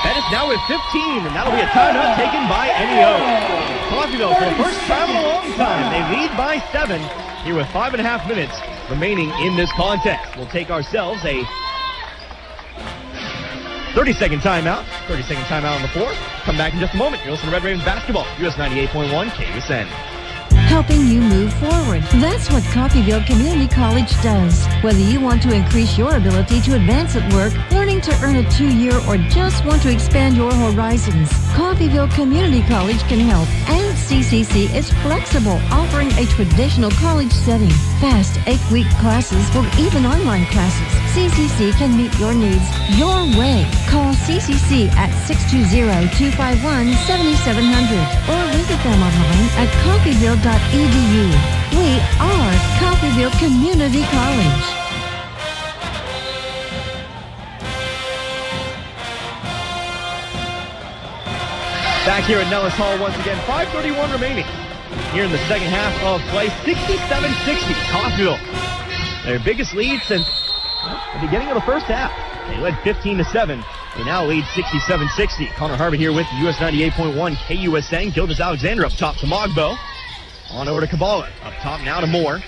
Bettis now with 15, and that'll be a timeout taken by NEO. Coffeyville for the first time in a long time. They lead by 7 here with 5.5 minutes remaining in this contest. We'll take ourselves a 30-second timeout. 30-second timeout on the floor. Come back in just a moment. You're listening to Red Ravens basketball, US 98.1 KUSN.
helping you move forward. That's what Coffeyville Community College does. Whether you want to increase your ability to advance at work, learning to earn a 2-year, or just want to expand your horizons, Coffeyville Community College can help. And CCC is flexible, offering a traditional college setting, fast 8-week classes, or even online classes. CCC can meet your needs your way. Call CCC at 620-251-7700 or visit them online at coffeyville.edu. We are Coffeyville Community College.
Back here at Nellis Hall once again, 5:31 remaining. Here in the second half of play, 67-60, Coffeyville. Their biggest lead since the beginning of the first half. They led 15-7. They now lead 67-60. Connor Harvey here with US 98.1 KUSN. Gildas Alexander up top to Mogbo. On over to Kabbalah. Up top now to Moore.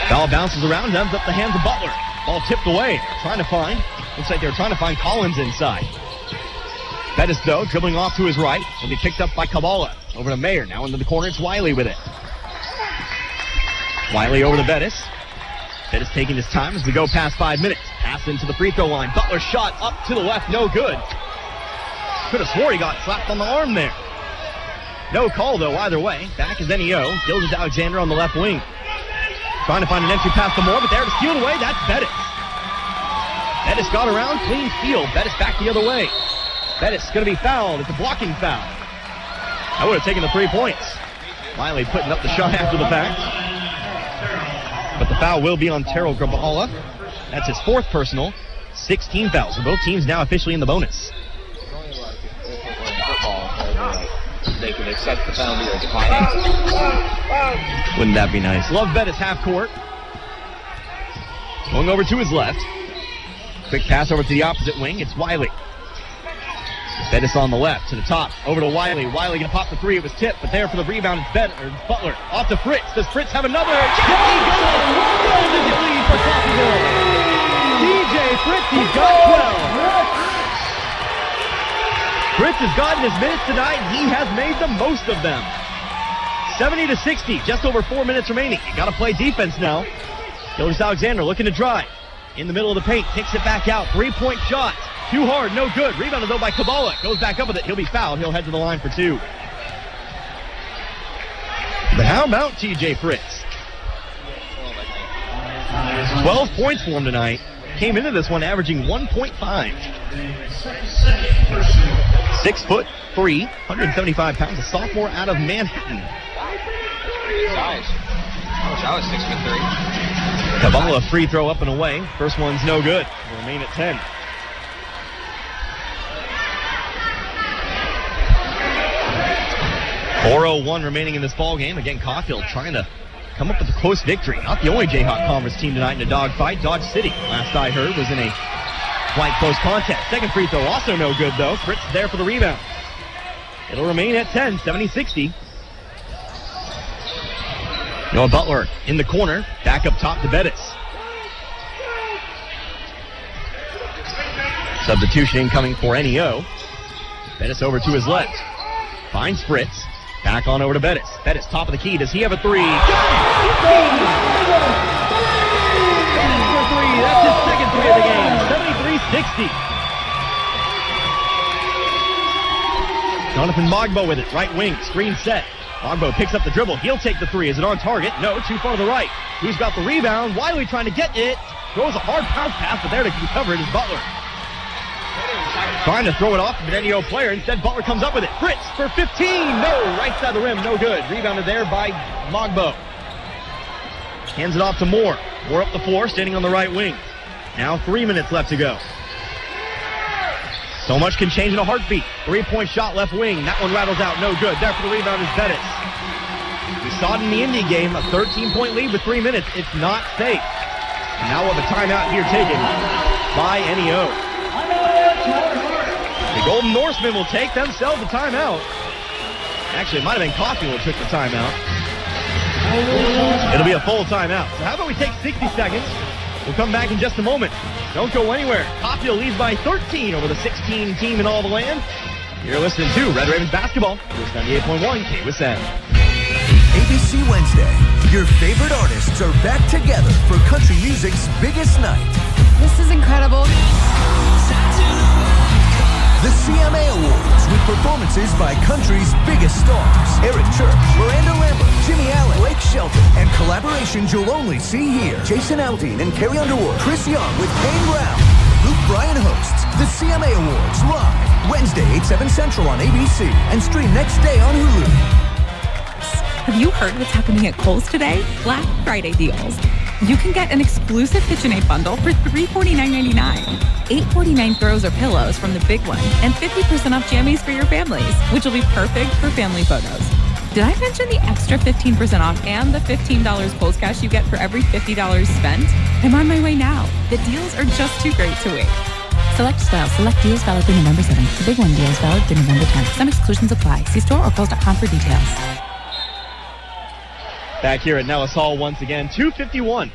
Ball bounces around and ends up the hands of Butler. Ball tipped away. Looks like they were trying to find Collins inside. Bettis, though, dribbling off to his right. Will be picked up by Kabbalah. Over to Mayer. Now into the corner. It's Wiley with it. Wiley over to Bettis. Bettis taking his time as we go past 5 minutes. Pass into the free throw line. Butler shot up to the left. No good. Could have swore he got slapped on the arm there. No call, though, either way. Back is NEO. Gildas Alexander on the left wing. Trying to find an entry pass to Moore, but there to steal away. That's Bettis. Bettis got around. Clean steal. Bettis back the other way. Bettis going to be fouled. It's a blocking foul. I would have taken the 3 points. Wiley putting up the shot after the fact. But the foul will be on Terrell Grabala. That's his 4th personal. 16 fouls. So both teams now officially in the bonus.
They could accept the penalty or decline it.
Wouldn't that be nice? Love Bettis half court. Going over to his left. Quick pass over to the opposite wing. It's Wiley. Bettis on the left to the top. Over to Wiley. Wiley going to pop the 3. It was tipped, but there for the rebound it's Butler. Off to Fritz. Does Fritz have another? Yes, he goes! Lead for Coffeyville. DJ Fritz, he's got 12. Fritz has gotten his minutes tonight, and he has made the most of them. 70-60, just over 4 minutes remaining. You got to play defense now. Gildas Alexander looking to drive. In the middle of the paint, kicks it back out. 3-point shot. Too hard, no good. Rebounded though by Kabbalah. Goes back up with it. He'll be fouled. He'll head to the line for 2. But how about TJ Fritz? 12 points for him tonight. Came into this one averaging 1.5. 6'3", 175 pounds. A sophomore out of Manhattan.
Size. I wish I was 6'3".
Kabbalah free throw up and away. First one's no good. Will remain at 10. .401 remaining in this ball game. Again, Coffeyville trying to come up with a close victory. Not the only Jayhawk Conference team tonight in a dogfight. Dodge City, last I heard, was in a quite close contest. Second free throw also no good, though. Fritz there for the rebound. It'll remain at 10, 70-60. Noah Butler in the corner. Back up top to Bettis. Substitution incoming for NEO. Bettis over to his left. Finds Fritz. Back on over to Bettis. Bettis, top of the key. Does he have a 3? Bettis for 3. That's his second 3 of the game. 73-60. Jonathan Mogbo with it. Right wing. Screen set. Mogbo picks up the dribble. He'll take the 3. Is it on target? No. Too far to the right. Who's got the rebound? Wiley trying to get it. Throws a hard bounce pass, but there to cover it is Butler. Trying to throw it off to an NEO player. Instead, Butler comes up with it. Fritz for 15. No. Right side of the rim. No good. Rebounded there by Mogbo. Hands it off to Moore. Moore up the floor, standing on the right wing. Now 3 minutes left to go. So much can change in a heartbeat. 3-point shot left wing. That one rattles out. No good. There for the rebound is Bettis. We saw it in the Indy game. A 13-point lead with 3 minutes. It's not safe. And now we'll have a timeout here taken by NEO. The Golden Norsemen will take themselves a timeout. Actually, it might have been Coffeyville who took the timeout. It'll be a full timeout. So how about we take 60 seconds? We'll come back in just a moment. Don't go anywhere. Coffeyville leads by 13 over the 16 team in all the land. You're listening to Red Ravens basketball. It's 98.1 KUSN.
ABC Wednesday. Your favorite artists are back together for country music's biggest night.
This is incredible.
The CMA Awards with performances by country's biggest stars. Eric Church, Miranda Lambert, Jimmy Allen, Blake Shelton, and collaborations you'll only see here. Jason Aldean and Carrie Underwood, Chris Young with Kane Brown. Luke Bryan hosts the CMA Awards live Wednesday, 8/7 Central on ABC and stream next day on Hulu.
Have you heard what's happening at Kohl's today? Black Friday deals. You can get an exclusive KitchenAid bundle for $349.99. 849 throws or pillows from the big one, and 50% off jammies for your families, which will be perfect for family photos. Did I mention the extra 15% off and the $15 Kohl's cash you get for every $50 spent? I'm on my way now. The deals are just too great to wait. Select styles, select deals valid through November 7th. The big one deal is valid through November 10th. Some exclusions apply. See store or Kohl's.com for details.
Back here at Nellis Hall once again, 2:51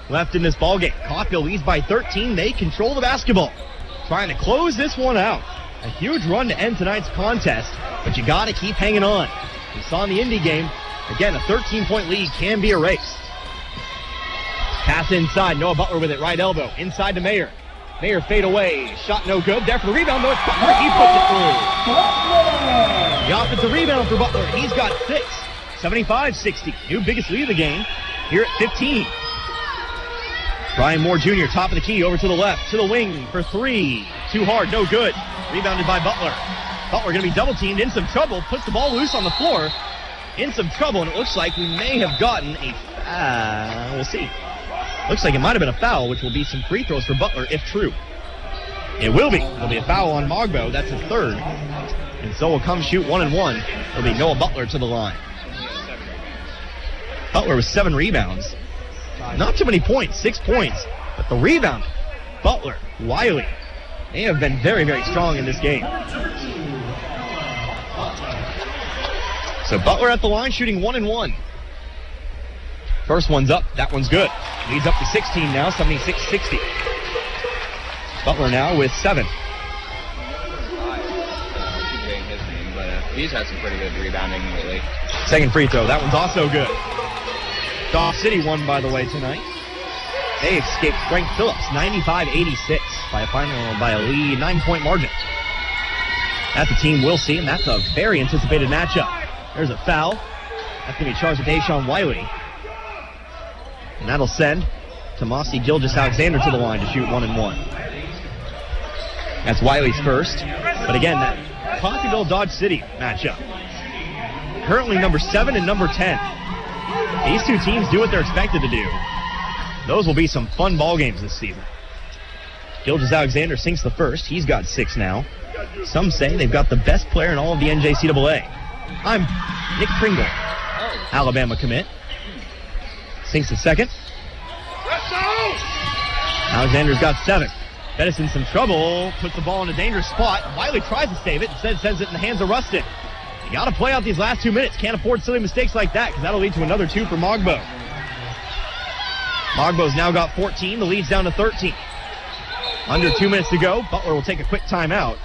left in this ballgame. Coffeyville leads by 13. They control the basketball, trying to close this one out. A huge run to end tonight's contest, but you got to keep hanging on. We saw in the Indy game, again, a 13-point lead can be erased. Pass inside, Noah Butler with it, right elbow, inside to Mayer. Mayer fade away, shot no good. There for the rebound, though it's Butler, he puts it through. The offensive rebound for Butler, he's got 6. 75-60, new biggest lead of the game, here at 15. Brian Moore Jr., top of the key, over to the left, to the wing for 3. Too hard, no good. Rebounded by Butler. Butler going to be double-teamed, in some trouble, puts the ball loose on the floor. In some trouble, and it looks like we may have gotten a foul. We'll see. Looks like it might have been a foul, which will be some free throws for Butler, if true. It will be. It'll be a foul on Mogbo. That's his third. And so will come shoot 1 and 1. It'll be Noah Butler to the line. Butler with 7 rebounds. Not too many points, 6 points. But the rebound, Butler, Wiley, they have been very, very strong in this game. So Butler at the line shooting 1 and 1. First one's up, that one's good. Leads up to 16 now, 76-60. Butler now with 7.
He's had some pretty good rebounding lately.
Second free throw, that one's also good. Dawg City won, by the way, tonight. They escaped Frank Phillips, 95-86 by a lead 9-point margin. That's a team we'll see, and that's a very anticipated matchup. There's a foul. That's going to be charged with Deshaun Wiley. And that'll send Tomasi Gilgeous-Alexander to the line to shoot 1 and 1. That's Wiley's first. But again, that Coffeyville Dodge City matchup. Currently number 7 and number 10. These two teams do what they're expected to do. Those will be some fun ball games this season. Gilgeous-Alexander sinks the first. He's got 6 now. Some say they've got the best player in all of the NJCAA. I'm Nick Pringle, Alabama commit. Sinks the second. Alexander's got 7. Edison's some trouble, puts the ball in a dangerous spot. Wiley tries to save it, instead sends it in the hands of Rustin. You got to play out these last 2 minutes. Can't afford silly mistakes like that, because that'll lead to another 2 for Mogbo. Mogbo's now got 14. The lead's down to 13. Under 2 minutes to go. Butler will take a quick timeout.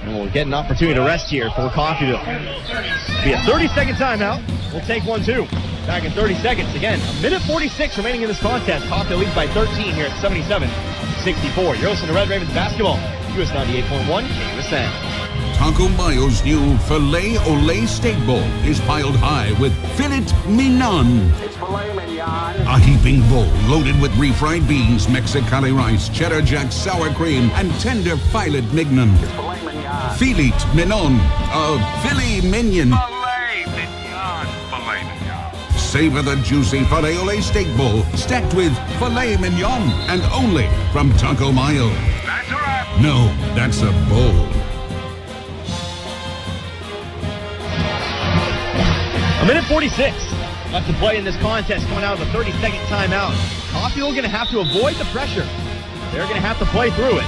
And we'll get an opportunity to rest here for Coffeyville. It'll be a 30-second timeout. We'll take one, too. Back in 30 seconds. Again, a minute 46 remaining in this contest. Coffeyville leads by 13 here at 77-64. You're listening to Red Ravens basketball. US 98.1 KUSN.
Taco Mayo's new Filet Olay Steak Bowl is piled high with filet mignon.
It's filet mignon.
A heaping bowl loaded with refried beans, Mexicali rice, cheddar jack, sour cream, and tender filet mignon.
It's filet mignon.
Filet mignon. Filet mignon.
Filet mignon. Filet mignon.
Savor the juicy Filet Olay Steak Bowl stacked with filet mignon and only from Taco Mayo.
That's a wrap.
No, that's a bowl.
A minute 46 left to play in this contest, coming out of a 30-second timeout. Coffeyville going to have to avoid the pressure. They're going to have to play through it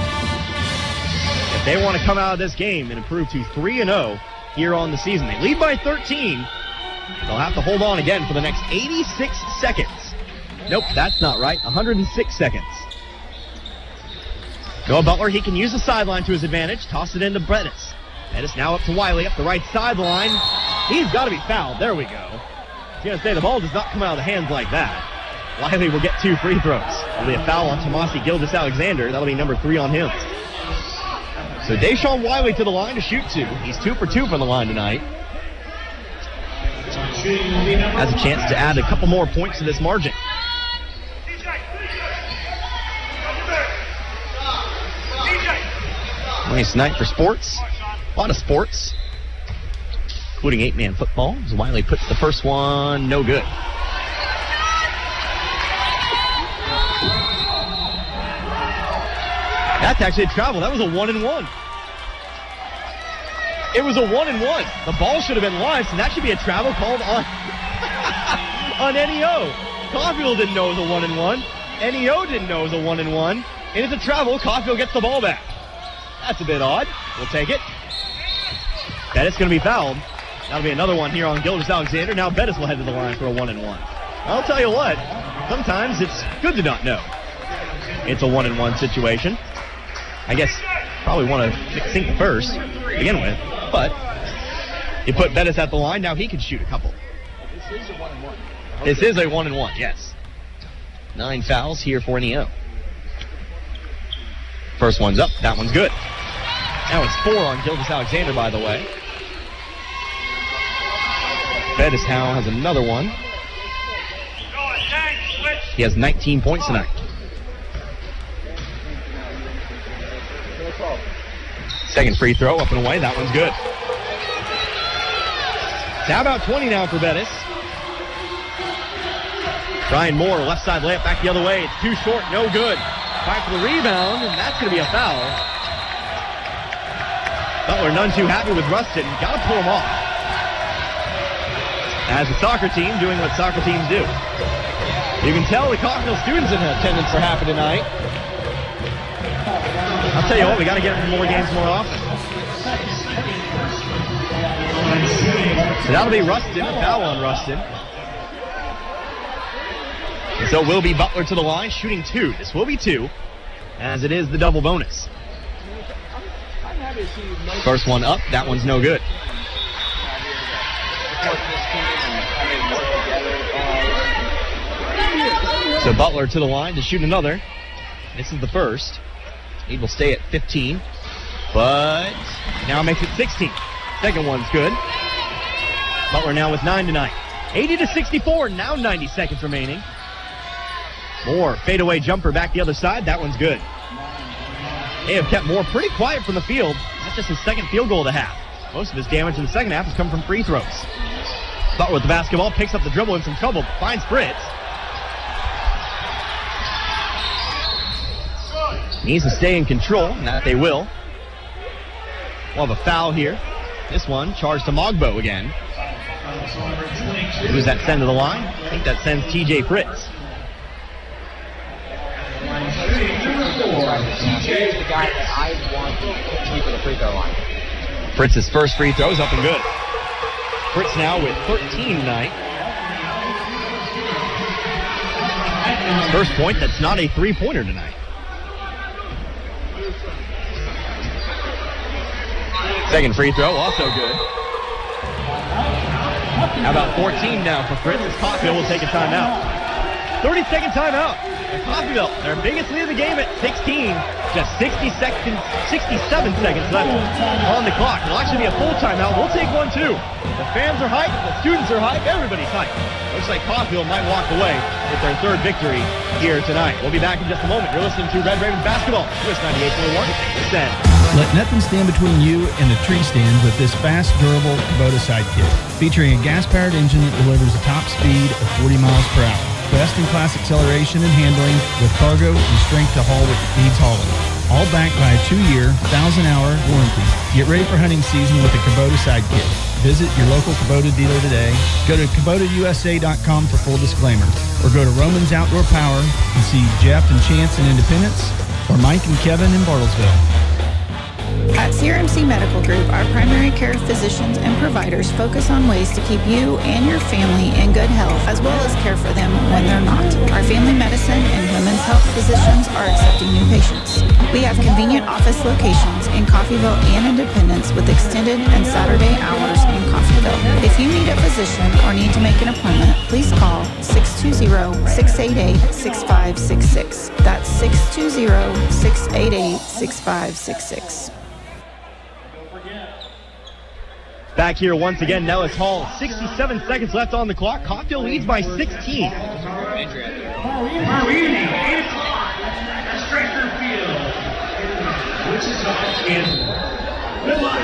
if they want to come out of this game and improve to 3-0 here on the season. They lead by 13. They'll have to hold on again for the next 86 seconds. Nope, that's not right. 106 seconds. Noah Butler, he can use the sideline to his advantage. Toss it into Bettis. Bettis now up to Wiley, up the right sideline. He's got to be fouled. There we go. I was going to say, the ball does not come out of the hands like that. Wiley will get 2 free throws. It'll be a foul on Tomasi Gildas-Alexander. That'll be number 3 on him. So Deshaun Wiley to the line to shoot 2. He's 2 for 2 from the line tonight. Has a chance to add a couple more points to this margin. Nice night for sports. A lot of sports, including 8-man football. As Wiley puts the first one, no good. That's actually a travel. That was a 1-and-1. It was a 1-and-1. The ball should have been launched, and that should be a travel called on on NEO. Coffeyville didn't know it was a 1-and-1. NEO didn't know it was a 1-and-1. And it's a travel. Coffeyville gets the ball back. That's a bit odd. We'll take it. Bettis going to be fouled. That'll be another one here on Gildas-Alexander. Now Bettis will head to the line for a 1-and-1. I'll tell you what, sometimes it's good to not know it's a 1-and-1 situation. I guess probably want to sink the first to begin with, but you put Bettis at the line, now he can shoot a couple.
This is a 1-and-1.
This is a 1-and-1, yes. 9 fouls here for NEO. First one's up, that one's good. That was 4 on Gildas-Alexander, by the way. Bettis now has another one. He has 19 points tonight. Second free throw, up and away. That one's good. It's how about 20 now for Bettis. Brian Moore, left side layup back the other way. It's too short, no good. Fight for the rebound, and that's going to be a foul. Butler none too happy with Rustin. Got to pull him off. As a soccer team doing what soccer teams do. You can tell the Coffeyville students in attendance are happy tonight. I'll tell you what, we got to get them more games more often. So that'll be Rustin, a foul on Rustin. And so will be Butler to the line, shooting 2. This will be 2, as it is the double bonus. First one up, that one's no good. So Butler to the line to shoot another. This is the first. He will stay at 15, but now makes it 16. Second one's good. Butler now with 9 tonight. 80-64, now 90 seconds remaining. Moore, fadeaway jumper back the other side. That one's good. They have kept Moore pretty quiet from the field. That's just his second field goal of the half. Most of his damage in the second half has come from free throws. Butler with the basketball, picks up the dribble in some trouble, finds Fritz. Needs to stay in control, and that they will. We'll have a foul here. This one charged to Mogbo again. Who's that send to the line? I think that sends TJ Fritz.
He's the guy that I want to keep at the free throw line.
Fritz's first free throw is up and good. Fritz now with 13 tonight. His first point that's not a three-pointer tonight. Second free throw, also good. How about 14 now for Fritz? Coffeyville will take a timeout. 30-second timeout. Coffeyville, their biggest lead of the game at 16. Just 67 seconds left on the clock. It'll actually be a full timeout. We'll take one too. The fans are hyped, the students are hyped, everybody's hyped. Looks like Coffeyville might walk away with their third victory here tonight. We'll be back in just a moment. You're listening to Red Ravens Basketball, US 98.1 KUSN.
Let nothing stand between you and the tree stand with this fast, durable Kubota Sidekick. Featuring a gas-powered engine that delivers a top speed of 40 miles per hour. Best-in-class acceleration and handling with cargo and strength to haul what needs hauling. All backed by a 2-year, 1,000-hour warranty. Get ready for hunting season with the Kubota Sidekick. Visit your local Kubota dealer today. Go to KubotaUSA.com for full disclaimer. Or go to Roman's Outdoor Power and see Jeff and Chance in Independence or Mike and Kevin in Bartlesville.
At CRMC Medical Group, our primary care physicians and providers focus on ways to keep you and your family in good health, as well as care for them when they're not. Our family medicine and women's health physicians are accepting new patients. We have convenient office locations in Coffeyville and Independence with extended and Saturday hours in Coffeyville. If you need a physician or need to make an appointment, please call 620-688-6566. That's 620-688-6566.
Back here once again, Nellis Hall. 67 seconds left on the clock. Coffeyville leads by 16.
Tomorrow evening, 8 o'clock at Stryker Field. Good luck.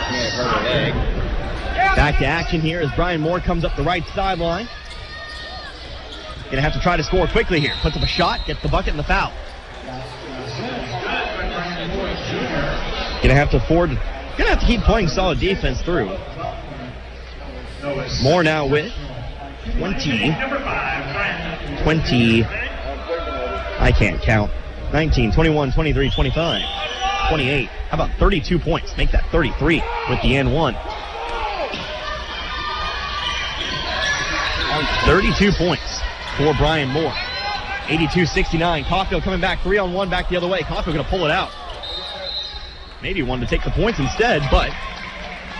Back to action here as Brian Moore comes up the right sideline. Gonna have to try to score quickly here. Puts up a shot, gets the bucket and the foul. Gonna have to keep playing solid defense through. Moore now with 20, I can't count, 19, 21, 23, 25, 28. How about 32 points? Make that 33 with the and one. 32 points for Brian Moore. 82-69. Coffeyville coming back 3-on-1 back the other way. Coffeyville going to pull it out. Maybe wanted to take the points instead, but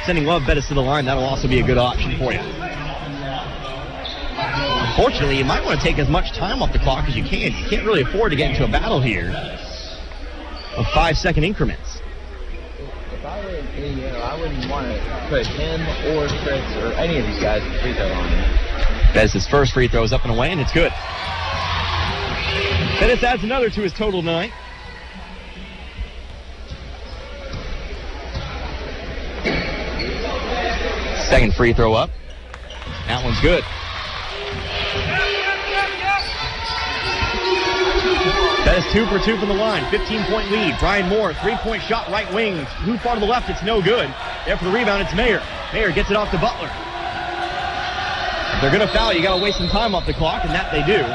sending Love Bettis to the line, that'll also be a good option for you. Unfortunately, you might want to take as much time off the clock as you can. You can't really afford to get into a battle here of 5-second increments.
If I were I wouldn't want to put him or Chris or any of these guys in the free throw line.
Bettis' first free throw is up and away, and it's good. Bettis adds another to his total tonight. Second free throw up. That one's good. Bettis 2 for 2 from the line. 15-point lead. Brian Moore, 3-point shot right wing. Too far to the left, it's no good. There for the rebound, it's Mayer. Mayer gets it off to Butler. If they're going to foul, you got to waste some time off the clock, and that they do.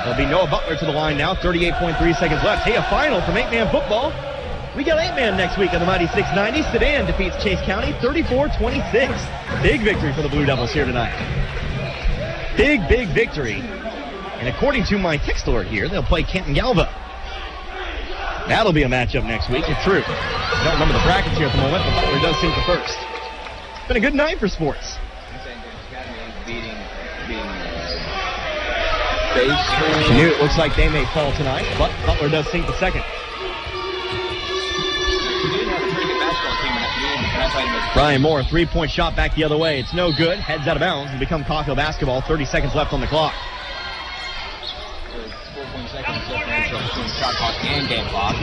There'll be Noah Butler to the line now. 38.3 seconds left. Hey, a final from 8-man football. We got 8-man next week on the Mighty 690. Sedan defeats Chase County 34-26. Big victory for the Blue Devils here tonight. Big victory. And according to my text alert here, they'll play Canton Galva. That'll be a matchup next week. It's true. I don't remember the brackets here at the moment, but Butler does sink the first. It's been a good night for sports. It looks like they may fall tonight, but Butler does sink the second. Brian Moore, 3-point shot back the other way. It's no good. Heads out of bounds and become Coffeyville basketball. 30 seconds left on the clock.
4.2 seconds differential between shot clock and game clock.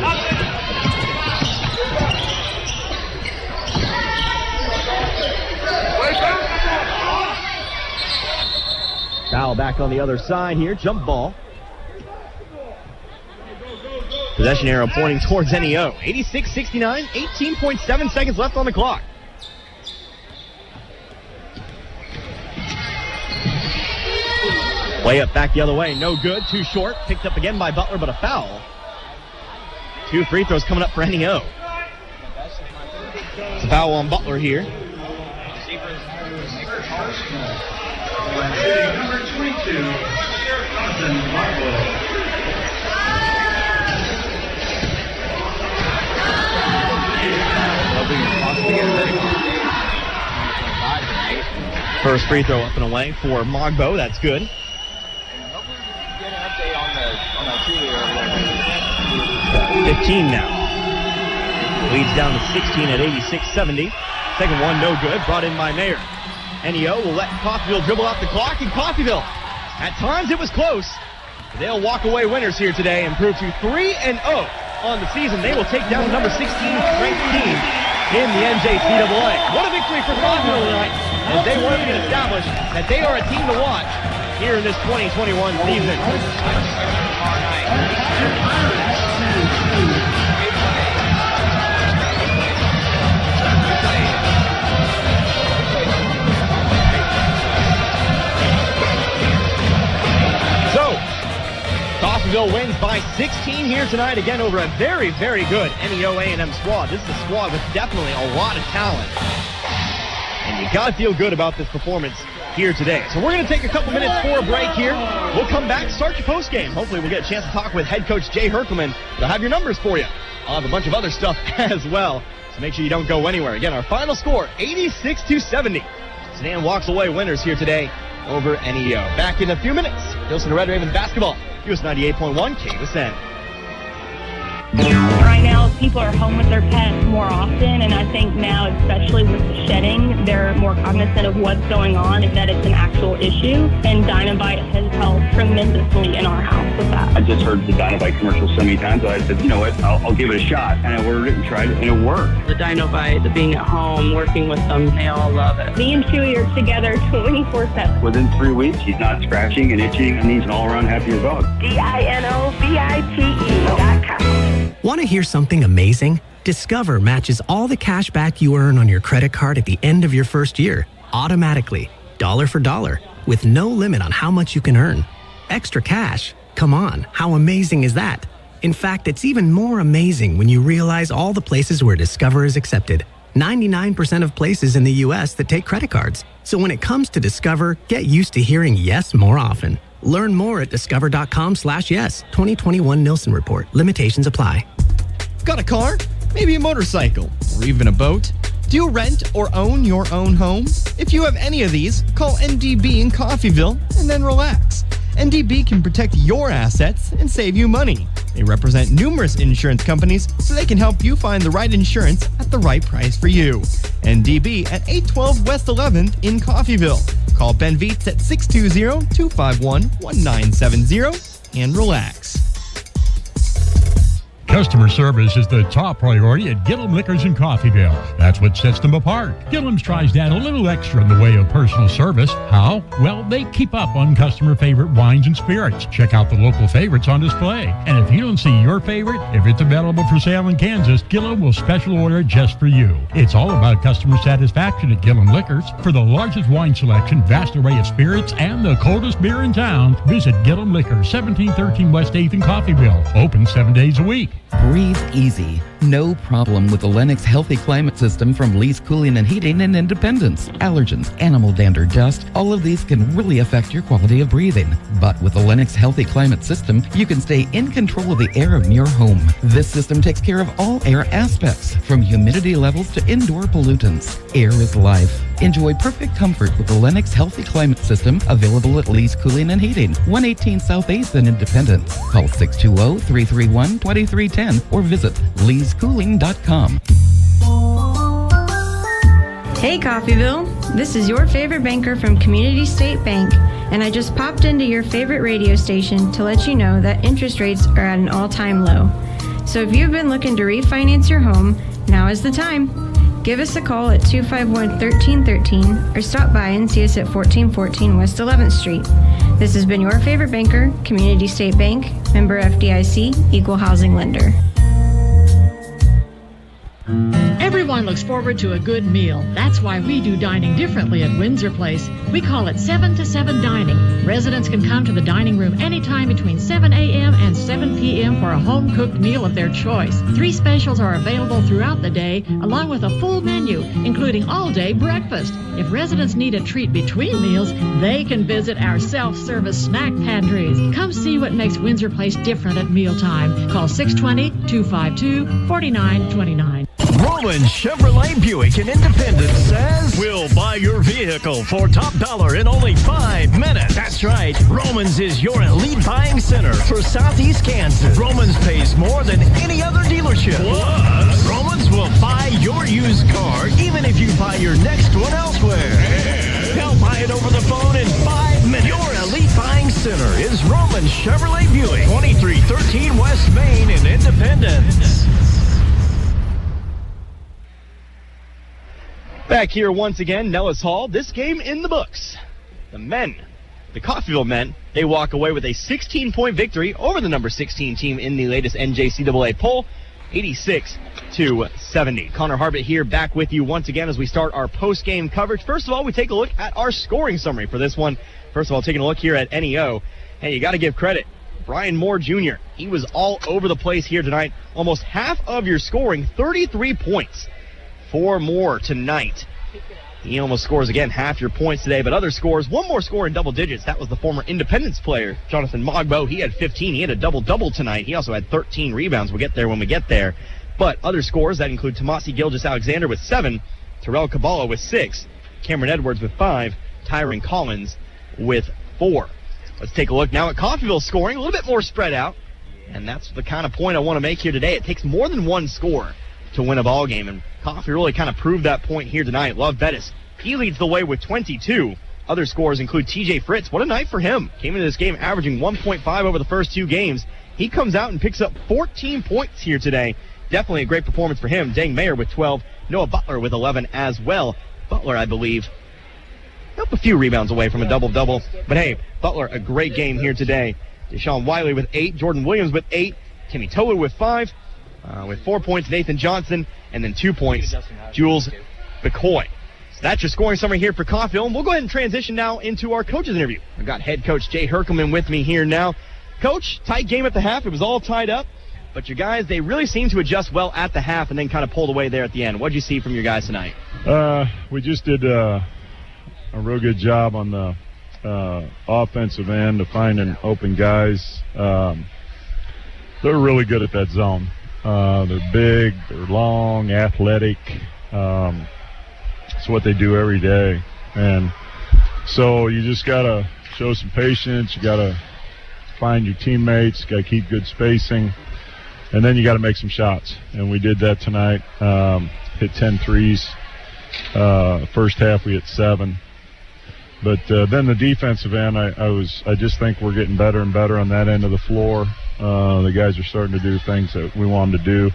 Foul back on the other side here. Jump ball. Possession arrow pointing towards NEO. 86-69, 18.7 seconds left on the clock. Way up back the other way, no good, too short. Picked up again by Butler, but a foul. 2 free throws coming up for NEO. It's a foul on Butler here.
Number 22,
First free throw up and away for Mogbo. That's good. 15 now. Leads down to 16 at 86-70. Second one, no good. Brought in by Mayer. NEO will let Coffeyville dribble out the clock, and Coffeyville, at times it was close. They'll walk away winners here today and prove to 3-0 on the season. They will take down the number 16 ranked team in the NJCAA. What a victory for Coffeyville tonight, as they want to establish that they are a team to watch here in this 2021 season. Coffeyville wins by 16 here tonight, again over a very, very good NEO A&M squad. This is a squad with definitely a lot of talent. And you got to feel good about this performance here today. So we're going to take a couple minutes for a break here. We'll come back, start your post game. Hopefully we'll get a chance to talk with head coach Jay Herkelman. They'll have your numbers for you. I'll have a bunch of other stuff as well. So make sure you don't go anywhere. Again, our final score, 86-70. Sedan walks away winners here today over NEO. Back in a few minutes. Gilson Red Raven basketball. US 98.1 KUSN.
Right now, people are home with their pets more often, and I think now, especially with the shedding, they're more cognizant of what's going on and that it's an actual issue. And Dynavite has helped tremendously in our house with that.
I just heard the Dynavite commercial so many times, I said, you know what, I'll give it a shot. And I ordered it and tried it, and it worked.
The Dynavite, the being at home, working with them, they all love it.
Me and Chewy are together 24/7.
Within 3 weeks, he's not scratching and itching, and he's an all-around happier dog.
DINOVITE.com.
Want to hear something amazing? Discover matches all the cash back you earn on your credit card at the end of your first year, automatically, dollar for dollar, with no limit on how much you can earn. Extra cash? Come on, how amazing is that? In fact, it's even more amazing when you realize all the places where Discover is accepted. 99% of places in the U.S. that take credit cards. So when it comes to Discover, get used to hearing yes more often. Learn more at discover.com/yes. 2021 Nielsen Report. Limitations apply.
Got a car? Maybe a motorcycle? Or even a boat? Do you rent or own your own home? If you have any of these, call NDB in Coffeyville and then relax. NDB can protect your assets and save you money. They represent numerous insurance companies, so they can help you find the right insurance at the right price for you. NDB at 812 West 11th in Coffeyville. Call Ben Vietz at 620-251-1970 and relax.
Customer service is the top priority at Gillum Liquors in Coffeyville. That's what sets them apart. Gillum's tries to add a little extra in the way of personal service. How? Well, they keep up on customer favorite wines and spirits. Check out the local favorites on display. And if you don't see your favorite, if it's available for sale in Kansas, Gillum will special order it just for you. It's all about customer satisfaction at Gillum Liquors. For the largest wine selection, vast array of spirits, and the coldest beer in town, visit Gillum Liquors, 1713 West 8th in Coffeyville. Open 7 days a week.
Breathe easy. No problem with the Lennox Healthy Climate System from Lee's Cooling and Heating in Independence. Allergens, animal dander, dust, all of these can really affect your quality of breathing. But with the Lennox Healthy Climate System, you can stay in control of the air in your home. This system takes care of all air aspects, from humidity levels to indoor pollutants. Air is life. Enjoy perfect comfort with the Lennox Healthy Climate System, available at Lee's Cooling and Heating, 118 South 8th in Independence. Call 620-331-2310 or visit leescooling.com.
Hey Coffeyville, this is your favorite banker from Community State Bank, and I just popped into your favorite radio station to let you know that interest rates are at an all-time low. So if you've been looking to refinance your home, now is the time. Give us a call at 251-1313 or stop by and see us at 1414 West 11th Street. This has been your favorite banker, Community State Bank, member FDIC, equal housing lender.
Everyone looks forward to a good meal. That's why we do dining differently at Windsor Place. We call it 7 to 7 dining. Residents can come to the dining room anytime between 7 a.m. and 7 p.m. for a home-cooked meal of their choice. 3 specials are available throughout the day, along with a full menu, including all-day breakfast. If residents need a treat between meals, they can visit our self-service snack pantries. Come see what makes Windsor Place different at mealtime. Call 620-252-4929.
Roman Chevrolet Buick in Independence says, we'll buy your vehicle for top dollar in only 5 minutes. That's right. Romans is your elite buying center for Southeast Kansas. Romans pays more than any other dealership. Plus, Romans will buy your used car even if you buy your next one elsewhere. They'll buy it over the phone in 5 minutes. Your elite buying center is Roman Chevrolet Buick, 2313 West Main in Independence.
Back here once again, Nellis Hall. This game in the books. The men, the Coffeyville men, they walk away with a 16-point victory over the number 16 team in the latest NJCAA poll, 86-70. Connor Harbit here, back with you once again as we start our post-game coverage. First of all, we take a look at our scoring summary for this one. First of all, taking a look here at NEO. Hey, you got to give credit. Brian Moore Jr., he was all over the place here tonight. Almost half of your scoring, 33 points. 4 more tonight. He almost scores again half your points today, but other scores, one more score in double digits. That was the former Independence player, Jonathan Mogbo. He had 15. He had a double-double tonight. He also had 13 rebounds. We'll get there when we get there. But other scores, that include Tomasi Gilgeous-Alexander with 7, Terrell Caballa with 6, Cameron Edwards with 5, Tyron Collins with 4. Let's take a look now at Coffeyville's scoring, a little bit more spread out. And that's the kind of point I want to make here today. It takes more than one score to win a ball game, and Coffey really kind of proved that point here tonight. Love Bettis, he leads the way with 22. Other scores include TJ Fritz. What a night for him. Came into this game averaging 1.5 over the first 2 games. He comes out and picks up 14 points here today. Definitely a great performance for him. Dang Mayer with 12. Noah Butler with 11 as well. Butler, I believe, up a few rebounds away from a double-double. But hey, Butler, a great game here today. Deshaun Wiley with 8. Jordan Williams with 8. Timmy Toler with 5. With 4 points, Nathan Johnson. And then 2 points, Jules McCoy. So that's your scoring summary here for Coffeyville. And we'll go ahead and transition now into our coaches interview. I've got head coach Jay Herkelman with me here now. Coach, tight game at the half. It was all tied up. But your guys, they really seemed to adjust well at the half and then kind of pulled away there at the end. What did you see from your guys tonight?
We just did a real good job on the offensive end of finding open guys. They're really good at that zone. They're big, they're long, athletic. It's what they do every day. And so you just got to show some patience. You got to find your teammates. Got to keep good spacing. And then you got to make some shots. And we did that tonight. Hit 10 threes. First half we hit 7. But then the defensive end, I just think we're getting better and better on that end of the floor. The guys are starting to do things that we want them to do.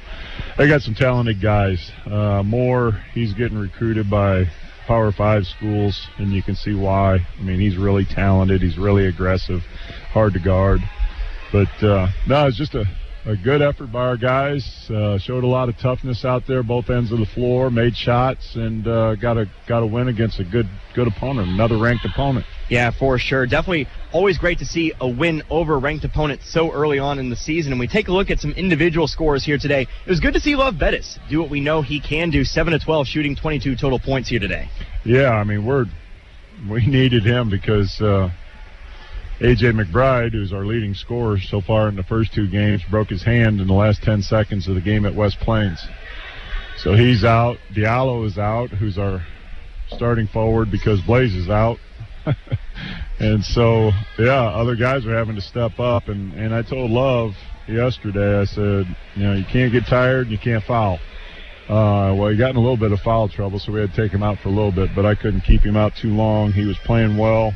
They got some talented guys. He's getting recruited by Power 5 schools, and you can see why. I mean, he's really talented. He's really aggressive, hard to guard. But, no, it's just a good effort by our guys. Showed a lot of toughness out there, both ends of the floor, made shots, and got a win against a good opponent, another ranked opponent.
Yeah, for sure. Definitely always great to see a win over a ranked opponent so early on in the season. And we take a look at some individual scores here today. It was good to see Love Bettis do what we know he can do, 7-12, shooting 22 total points here today.
Yeah, I mean, we needed him because A.J. McBride, who's our leading scorer so far in the first 2 games, broke his hand in the last 10 seconds of the game at West Plains. So he's out. Diallo is out, who's our starting forward because Blaze is out. And so, yeah, other guys are having to step up. And I told Love yesterday, I said, you can't get tired and you can't foul. Well, he got in a little bit of foul trouble, so we had to take him out for a little bit, but I couldn't keep him out too long. He was playing well.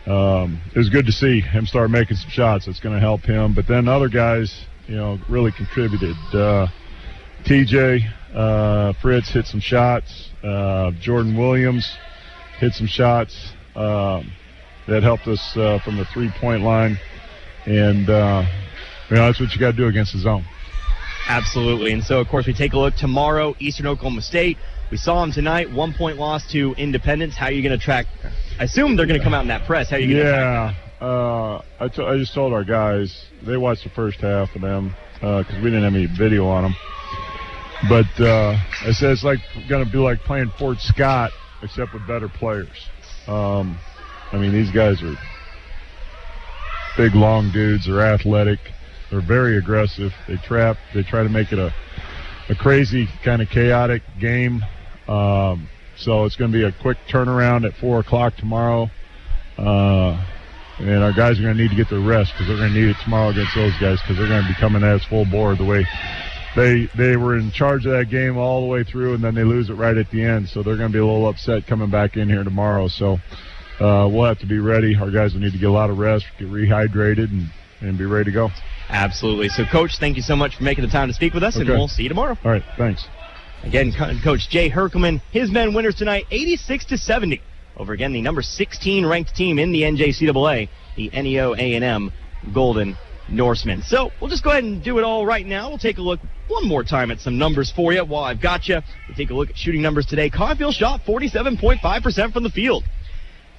It was good to see him start making some shots. It's going to help him. But then other guys, really contributed. TJ Fritz hit some shots. Jordan Williams hit some shots. That helped us from the three-point line. And, that's what you got to do against the zone.
Absolutely. And so, of course, we take a look tomorrow, Eastern Oklahoma State. We saw them tonight, 1-point loss to Independence. How are you going to track? I assume they're going to come out in that press. How are you going to track that?
I just told our guys, they watched the first half of them because we didn't have any video on them. But I said it's going to be like playing Fort Scott, except with better players. These guys are big, long dudes. They're athletic. They're very aggressive. They trap. They try to make it a crazy, kind of chaotic game. So it's going to be a quick turnaround at 4 o'clock tomorrow. And our guys are going to need to get their rest because they're going to need it tomorrow against those guys because they're going to be coming at us full bore the way they were in charge of that game all the way through, and then they lose it right at the end. So they're going to be a little upset coming back in here tomorrow. So we'll have to be ready. Our guys will need to get a lot of rest, get rehydrated, and be ready to go.
Absolutely. So, Coach, thank you so much for making the time to speak with us, and we'll see you tomorrow.
All right, thanks.
Again, Coach Jay Herkelman, his men winners tonight, 86-70, over again the number 16 ranked team in the NJCAA, the NEO A&M Golden Norsemen. So we'll just go ahead and do it all right now. We'll take a look one more time at some numbers for you while I've got you. We'll take a look at shooting numbers today. Coffeyville shot 47.5% from the field.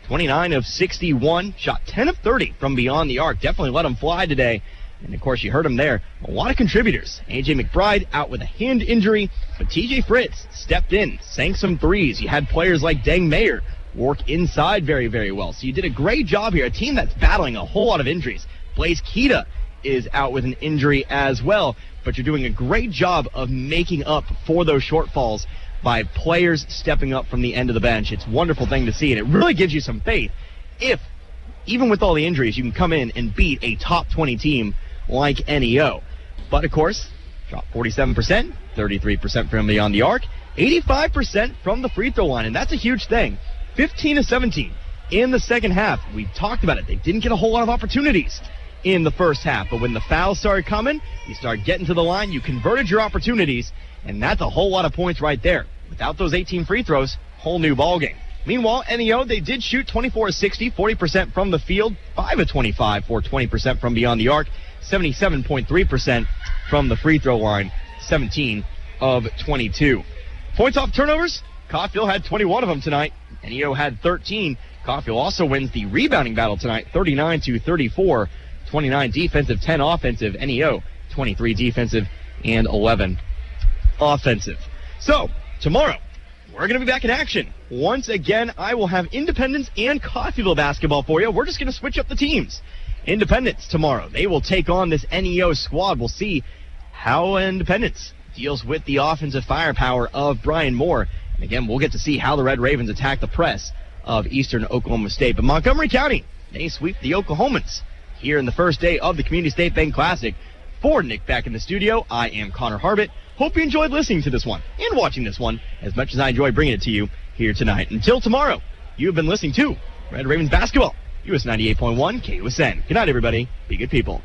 29 of 61, shot 10 of 30 from beyond the arc. Definitely let them fly today. And, of course, you heard him there. A lot of contributors. A.J. McBride out with a hand injury, but T.J. Fritz stepped in, sank some threes. You had players like Deng Mayer work inside very, very well. So you did a great job here. A team that's battling a whole lot of injuries. Blaze Keita is out with an injury as well, but you're doing a great job of making up for those shortfalls by players stepping up from the end of the bench. It's a wonderful thing to see, and it really gives you some faith if, even with all the injuries, you can come in and beat a top 20 team like NEO. But, of course, dropped 47%, 33% from beyond the arc, 85% from the free throw line, and that's a huge thing. 15 of 17 in the second half. We talked about it. They didn't get a whole lot of opportunities in the first half, but when the fouls started coming, you started getting to the line, you converted your opportunities, and that's a whole lot of points right there. Without those 18 free throws, whole new ballgame. Meanwhile, NEO, they did shoot 24 of 60, 40% from the field, 5 of 25 for 20% from beyond the arc, 77.3% from the free throw line, 17 of 22. Points off turnovers, Coffeyville had 21 of them tonight. NEO had 13. Coffeyville also wins the rebounding battle tonight, 39-34, 29 defensive, 10 offensive. NEO, 23 defensive and 11 offensive. So, tomorrow, we're going to be back in action. Once again, I will have Independence and Coffeyville basketball for you. We're just going to switch up the teams. Independence tomorrow, they will take on this NEO squad. We'll see how Independence deals with the offensive firepower of Brian Moore. And again, we'll get to see how the Red Ravens attack the press of Eastern Oklahoma State. But Montgomery County, they sweep the Oklahomans here in the first day of the Community State Bank Classic. For Nick back in the studio, I am Connor Harbit. Hope you enjoyed listening to this one and watching this one as much as I enjoy bringing it to you here tonight. Until tomorrow, you have been listening to Red Ravens Basketball, US 98.1 KUSN. Good night, everybody. Be good people.